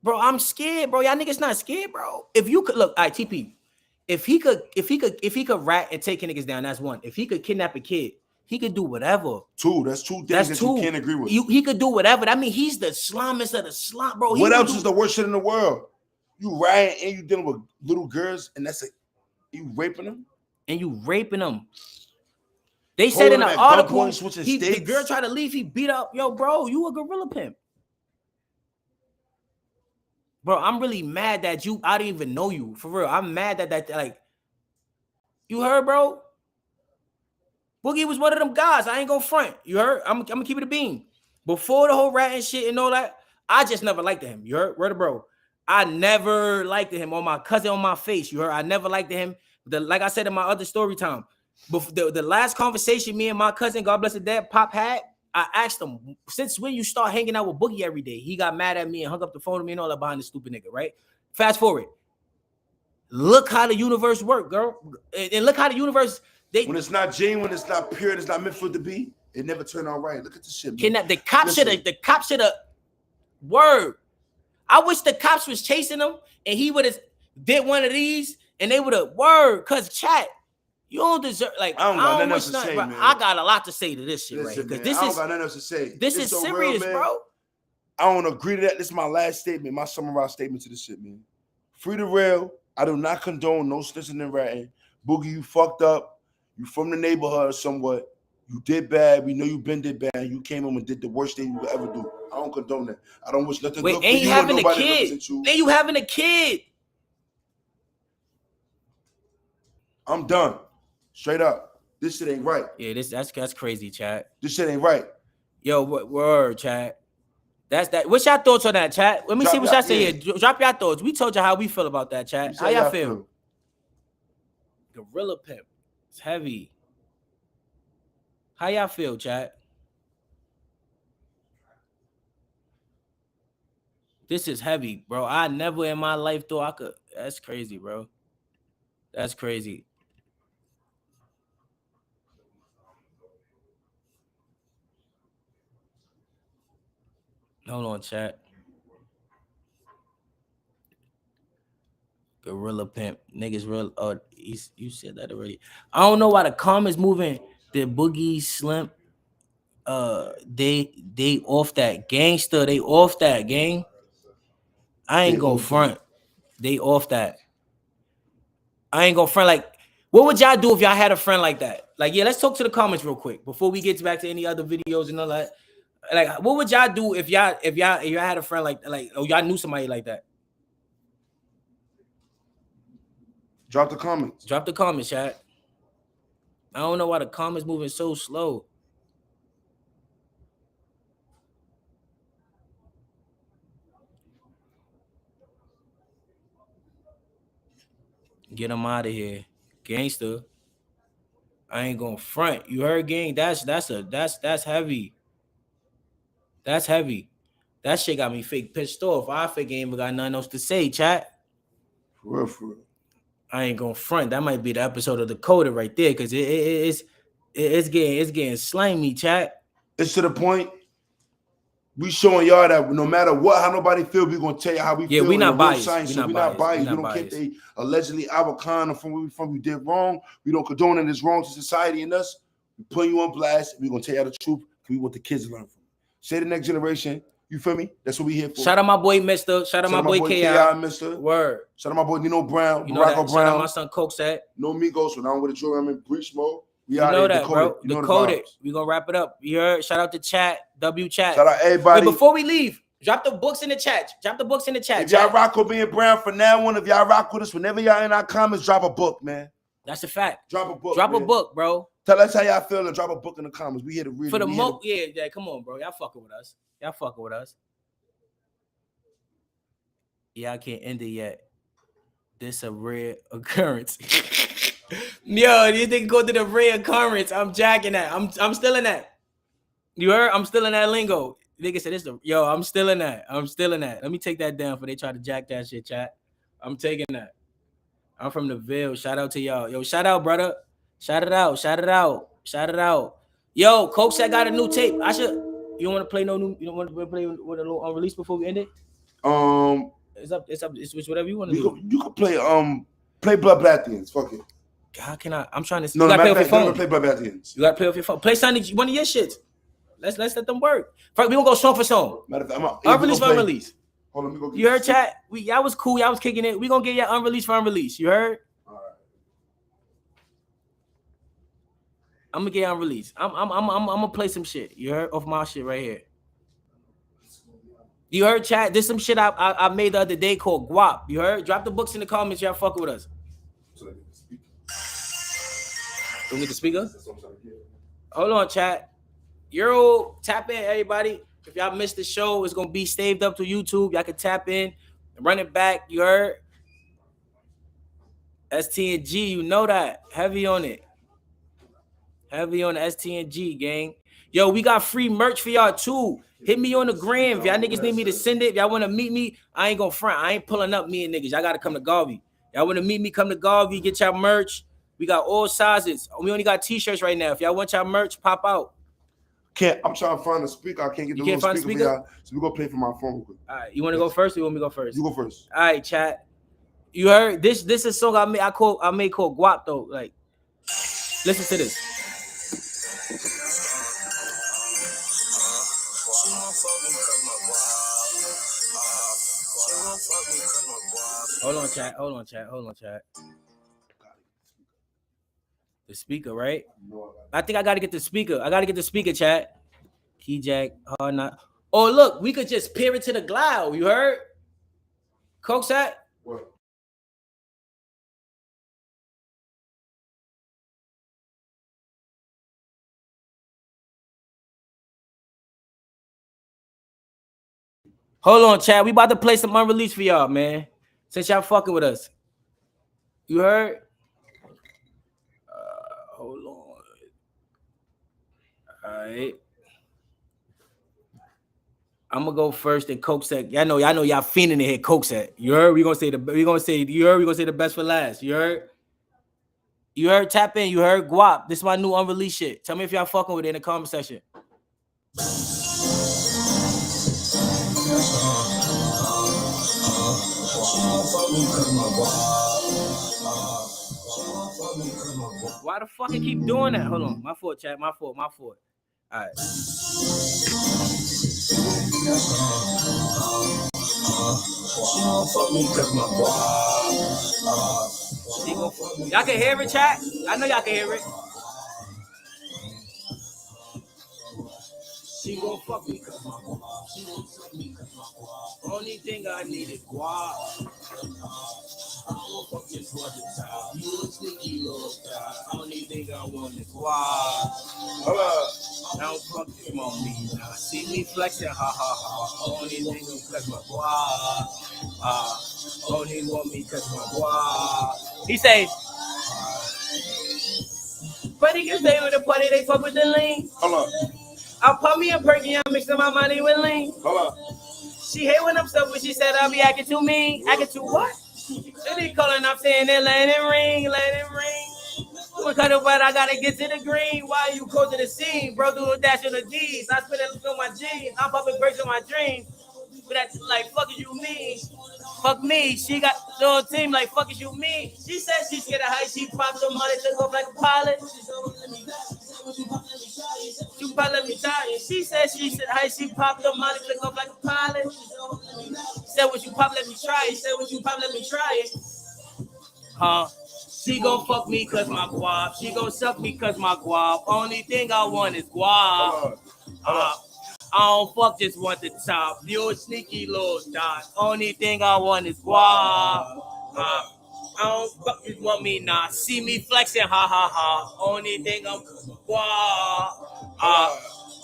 Bro, I'm scared, bro. Y'all niggas not scared, bro. If you could look, all right, TP. If he could rat and take niggas down, that's one. If he could kidnap a kid, he could do whatever. That's two things that you can't agree with. He could do whatever. I mean, he's the slimiest of the slum, bro. What else is the worst shit in the world? You rioting and you dealing with little girls, and you raping them? And you raping them. They said in an article, the girl tried to leave, he beat up. Yo, bro, you a gorilla pimp. Bro, I'm really mad that I didn't even know you. For real, I'm mad that like, you heard, bro? Boogie was one of them guys. I ain't gonna front. You heard? I'm gonna keep it a beam. Before the whole rat and shit and all that, I just never liked him. You heard? Word of bro. I never liked him. On my cousin, on my face. You heard? I never liked him. Like I said in my other story time, the last conversation me and my cousin, God bless his dad, Pop had, I asked him, since when you start hanging out with Boogie every day? He got mad at me and hung up the phone to me and all that behind the stupid nigga, right? Fast forward. Look how the universe work, girl. And look how the universe... when it's not genuine, it's not pure, it's not meant for it to be, it never turned out right. Look at this shit, man. The cops should have... Word. I wish the cops was chasing him and he would have did one of these and they would have... Word. Because chat... You don't deserve, like, I don't got nothing else to say, man. I got a lot to say to this shit, right? Because I don't got nothing else to say. This is so serious, real, bro. I don't agree to that. This is my last statement, my summarized statement to this shit, man. Free the real. I do not condone no snitching and ratting. Boogie, you fucked up. You from the neighborhood somewhat. You did bad. We know you been did bad. You came home and did the worst thing you could ever do. I don't condone that. I don't wish nothing good for you. Having a kid. And you having a kid. I'm done. Straight up, this shit ain't right. Yeah, that's crazy, chat. This shit ain't right. Yo, word, chat. That's that. What's your thoughts on that, chat? Let me see what y'all say here. Drop your thoughts. We told you how we feel about that, chat. How y'all feel? Gorilla pimp. It's heavy. How y'all feel, chat? This is heavy, bro. I never in my life thought I could. That's crazy, bro. That's crazy. Hold on, chat. Gorilla pimp. Niggas real. Oh, you said that already. I don't know why the comments moving. The Boogie Slim. They off that gangster. They off that gang. I ain't gonna front. They off that. I ain't gonna front. Like, what would y'all do if y'all had a friend like that? Like, yeah, let's talk to the comments real quick before we get back to any other videos and all that. Like, what would y'all do if y'all had a friend like or y'all knew somebody like that? Drop the comments. Drop the comments, chat. I don't know why the comments moving so slow. Get them out of here, gangster. I ain't gonna front. You heard, gang? That's heavy. That's heavy. That shit got me fake pissed off. I fake ain't even got nothing else to say, chat. For real. I ain't gonna front. That might be the episode of DECODED right there, because it's getting slimy, chat. It's to the point. We showing y'all that no matter what, how nobody feel, we gonna tell you how we feel. We not biased. We not biased. We don't care if they allegedly our kind of from where we from. We did wrong. We don't condone it. It's wrong to society and us. We put you on blast. We gonna tell you the truth. We want the kids to learn from. Say the next generation. You feel me? That's what we here for. Shout out my boy Mister. Shout out my boy KI, Mister. Word. Shout out my boy Nenobrown. You know that. Brown. Shout out my son ᵀᴵᴜᴜᴜᴜ. No Migos. When I'm with the drill, I'm in breach mode. You know that, bro. DECODED. We gonna wrap it up. You heard? Shout out to chat. Chat. Shout out everybody. Wait, before we leave, drop the books in the chat. Drop the books in the chat. If y'all rock with being Brown from now on, if y'all rock with us, whenever y'all in our comments, drop a book, man. That's a fact. Drop a book. Drop a book, bro. Tell us how y'all feel and drop a book in the comments. We here to read. For the most, yeah. Come on, bro. Y'all fucking with us. Yeah, I can't end it yet. This a rare occurrence. Yo, you think go to the rare occurrence? I'm jacking that. I'm still in that. You heard? I'm still in that lingo. Nigga said this. Yo, I'm still in that. Let me take that down before they try to jack that shit, chat. I'm taking that. I'm from the Ville. Shout out to y'all. Yo, shout out, brother. Shout it out. Yo, ᵀᴜᴜᴜ got a new tape. You don't want to play no new. You don't want to play with a little unreleased before we end it? It's up. It's whatever you want to do. You can play Blood Bathians. Fuck it. How can I? I'm trying to see. No, you gotta play with your phone. Play Blood Bathians. You gotta play with your phone. Play something, one of your shits. Let's let them work. We gonna go song for song. Matter of fact, unreleased for unreleased. Hold on, let me go get you heard, chat? Y'all was cool. Y'all was kicking it. We gonna get y'all unreleased for unreleased. You heard? All right. I'm gonna get unreleased. I'm gonna play some shit. You heard? Off my shit right here. You heard, chat? There's some shit I made the other day called Guap. You heard? Drop the books in the comments. Y'all fucking with us. Don't get the speaker? Hold on, chat. Euro, tap in, everybody. If y'all missed the show, it's gonna be saved up to YouTube. Y'all can tap in and run it back. You heard? ST and G, you know that. Heavy on it. Heavy on the ST and G, gang. Yo, we got free merch for y'all too. Hit me on the gram. If y'all niggas need me to send it, if y'all want to meet me, I ain't gonna front. I ain't pulling up me and niggas. Y'all gotta come to Garvey. Y'all want to meet me, come to Garvey, get y'all merch. We got all sizes. We only got t-shirts right now. If y'all want y'all merch, pop out. I'm trying to find a speaker. I can't get the little speaker for y'all. So we gonna play for my phone real quick. All right, you want to go first or you want me to go first? You go first. All right, chat. You heard this? This is a song I made called Guap though. Like, listen to this. Hold on, chat. The speaker, right? I think I gotta get the speaker. Chat. Key jack, hard not. Oh, look, we could just pair it to the glide. You heard? ᵀᴜᴜᴜ? What? Hold on, chat. We about to play some unreleased for y'all, man. Since y'all fucking with us. You heard? Hold on. All right. I'm gonna go first and ᵀᴜᴜᴜ. Y'all know y'all fiending to hit ᵀᴜᴜᴜ. You heard? We gonna say the best for last. You heard? You heard? Tap in. You heard? Guap. This is my new unreleased shit. Tell me if y'all fucking with it in the comment section. Why the fuck I keep doing that? Hold on. My fault, chat. My fault. All right. Y'all can hear it, chat? I know y'all can hear it. She gon' fuck me cause my guap. She gon' fuck me cause my guap. Only thing I need is guap. I'm gon' fuck you for the top. You a sneaky little guy. Only thing I want is guap. Don't fuck him on me now. See me flexing, ha ha ha. Only thing is cause my guap. Only want me cause my guap. He say, but he can stay with the party, they fuck with the lean. Hold on. I'll pump me a perky, I'm mixing my money with lean. Hold on. She hate when I'm stuck, but she said I'll be acting too mean. Acting too what? Then he calling, I'm saying that let it ring, let it ring. We cut it, but I gotta get to the green. Why you go to the scene, bro? Do a dash on the D's. I spit it on my jeans. I'm popping bricks on my dreams. But that's like, fuck is you mean? Fuck me. She got the whole team like, fuck is you mean? She said she's scared of height. She popped some money, took off like a pilot. She probably let me die. She said height. She popped the money, took off like a pilot. Said what you pop, let me try it. Said what you pop, let me try it. Huh? She gon' fuck me cause my guap. She gon' suck me cause my guap. Only thing I want is guap. I don't fuck, just want the top. You a sneaky little dot. Only thing I want is guap. I don't fuck, just want me not. See me flexing, ha ha ha. Only thing I'm guap.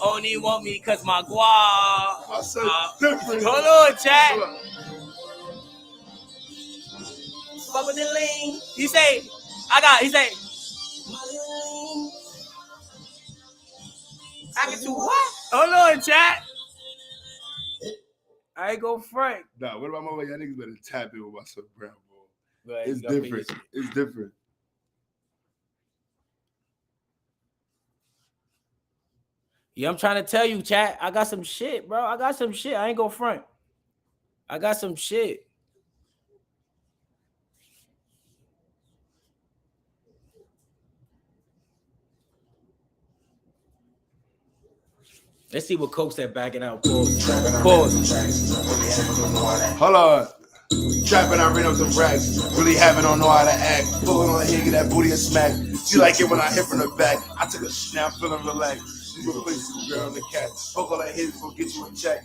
Only want me cause my guap. Hold on, chat. Fuck with the lean. He say, he say, I can do what? Hold on, chat. I ain't go front. Nah, what about my way? Y'all niggas better tap in with my son Brown, bro. Right, it's different. It's different. Yeah, I'm trying to tell you, chat. I got some shit, bro. I got some shit. I ain't go front. I got some shit. Let's see what Coke said backing out. Pause. Hold on. Trapping, I ran up some racks. Really haven't, don't know how to act. Pulling on here, get that booty and smack. She like it when I hit from the back. I took a snap, feeling relaxed. She go place the girl and the cat. Fuck all that hit for get you a check.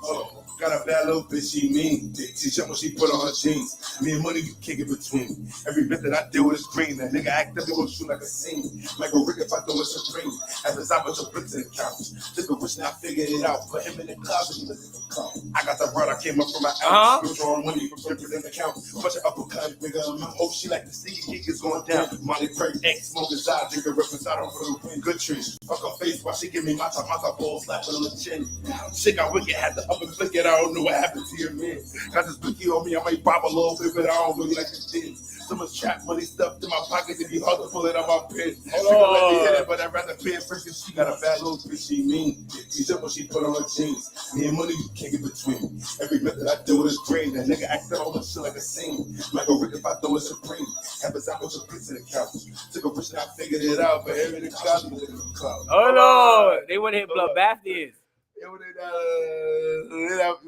Hold on. Got a bad little bitch, she mean. She show what she put on her jeans. Me and money, you kick it between. Every bit that I deal with is green. That nigga act up, they gon' shoot like a scene. Like a Rick if I throw it supreme. As a top of the bricks in the couch. Took a risk and I figured it out. Put him in the closet, he looked at the car. I got the broad, I came up from my ounce. Withdrawing money from different in the count. Bunch of uppercut, nigga. Oh, she like to see you geek is going down. Molly Perk, X, smoking side, nigga, reference out on the good trees. Fuck her face while she give me my top balls slapping on the chin. Shit got wicked, had to up and flick it. I don't know what happened to your man. Got this blicky on me, I might pop a little bit, but I don't really like this thing. So much trap money stuffed in my pocket, it'd be hard to pull it out my pen. She gon' let me hit it, but I'd rather pay it first cause she got a bad little bitch, she mean. She said what she put on her jeans. Me and money, you can't get between. Every method I do is green. That nigga act out all the shit like a scene. Like a Rick if I throw it supreme. Happens I put some bricks in the couch. Took a risk and I figured it out, but here in the cloud, in the cloud. Oh Lord, they wanna hit bloodbath is. You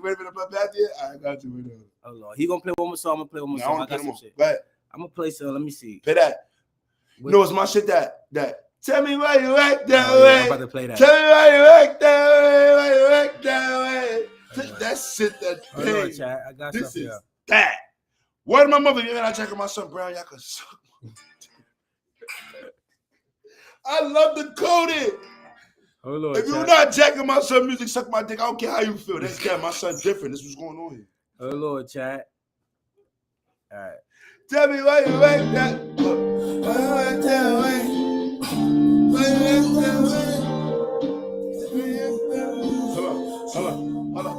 ready for the bloodbath yet? I got you. Oh Lord, he gonna play one more song. I'm gonna play one more song. I got some shit. But I'm gonna play some. Let me see. Play that. You know, it's my shit that. Tell me why you act that way. I'm about to play that. Tell me why you act that way. Why you act that way. That shit that pain. Chat. I got this something. Is that. Word of my mother, you gotta check on my son Brown. Y'all can suck. I love DECODED. Hold on, if you're not jacking my son music, suck my dick. I don't care how you feel. That's that. My son's different. This is what's going on here. Oh Lord, chat. All right. Tell me why you act that. Why you act that way? Why you act that way? Hold on.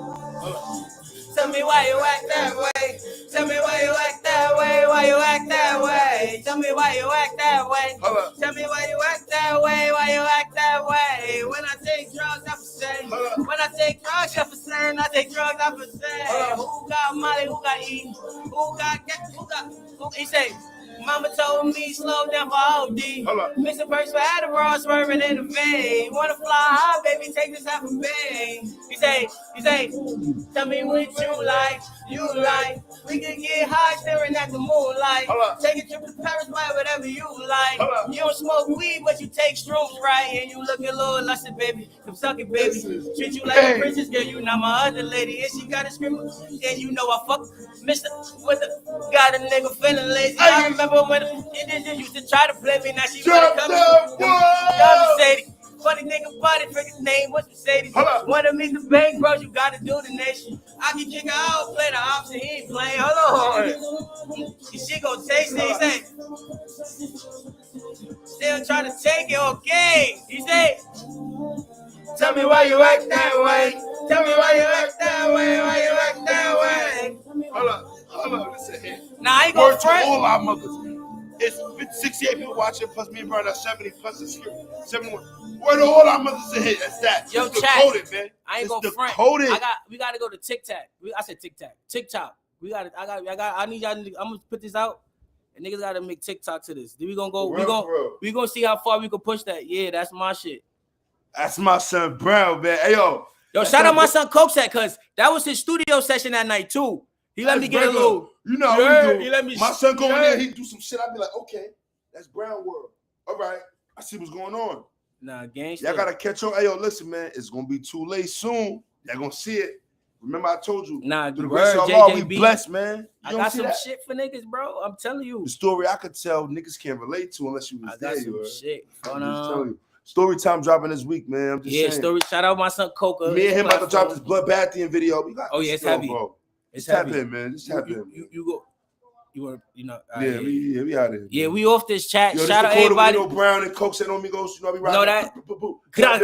Tell me why you act that way. Tell me why you act that way. Why you act that way? Tell me why you act that way. Tell me why you act that way. Why you act that way? When I take drugs, I for say. When I take drugs, I for say. I take drugs, I for say. Who got money? Who got eat? Who got? He say. Mama told me slow down for OD. Mr. Purse for Adderall, swerving in the vein. Wanna fly high, baby? Take this half a bang. He say, tell me what you like. We can get high staring at the moonlight. Take a trip to Paris, buy whatever you like. You don't smoke weed, but you take shrooms, right? And you look a little luscious, baby. Come suck it, baby. Treat you like a princess, girl. You not my other lady. And she got a scream, and you know I fuck Mr. with the got a nigga feeling lazy. I remember when it used to try to play me. Now she wanna come to Sadie. Funny nigga body, freaking name, what's Mercedes? Wanna meet the bank, bro, you gotta do the nation. I can kick her out, play the option, he ain't playing. Hold on. She gon' taste it, he say. Still trying to take it, okay. He say, tell me why you act that way. Tell me why you act that way. Why you act that way? Hold up. Listen here. Nah, I ain't gonna Word to front. all our mothers. It's 68 people watching, plus me and Brian, that's 70, plus the 71. Word to all our mothers in here. That's that. Yo, it's chat. DECODED, man. I ain't gonna front. DECODED. We gotta go to TikTok. I said TikTok. TikTok. I need y'all. I'm gonna put this out, and niggas gotta make TikTok to this. Then we gonna go. We gonna see how far we can push that. Yeah, that's my shit. That's my son Brown, man. Hey yo, shout out my son ᵀᴵᴜᴜᴜ, cause that was his studio session that night too. He let me get a little. You know how we do. He let me. My son go in there, he do some shit. I be like, okay, that's Brown world. All right, I see what's going on. Nah, gangster. Y'all gotta catch on. Hey yo, listen, man, it's gonna be too late soon. Y'all gonna see it. Remember, I told you. Nah, through the grace of Allah, we blessed, man. I got some shit for niggas, bro. I'm telling you. The story I could tell niggas can't relate to unless you was there. I got some shit. I'm just telling you. Story time dropping this week, man. I'm just saying. Story. Shout out my son Coca. Me and him about to drop this Bloodbathian video. We got it's heavy. Bro. It's tap heavy. in, man. Just tap in. You go. You want, you know? Yeah, we out here. Yeah, we off this chat. Yo, Shout out everybody. Nenobrown and ᵀᴜᴜᴜᴜ. You know, we know that.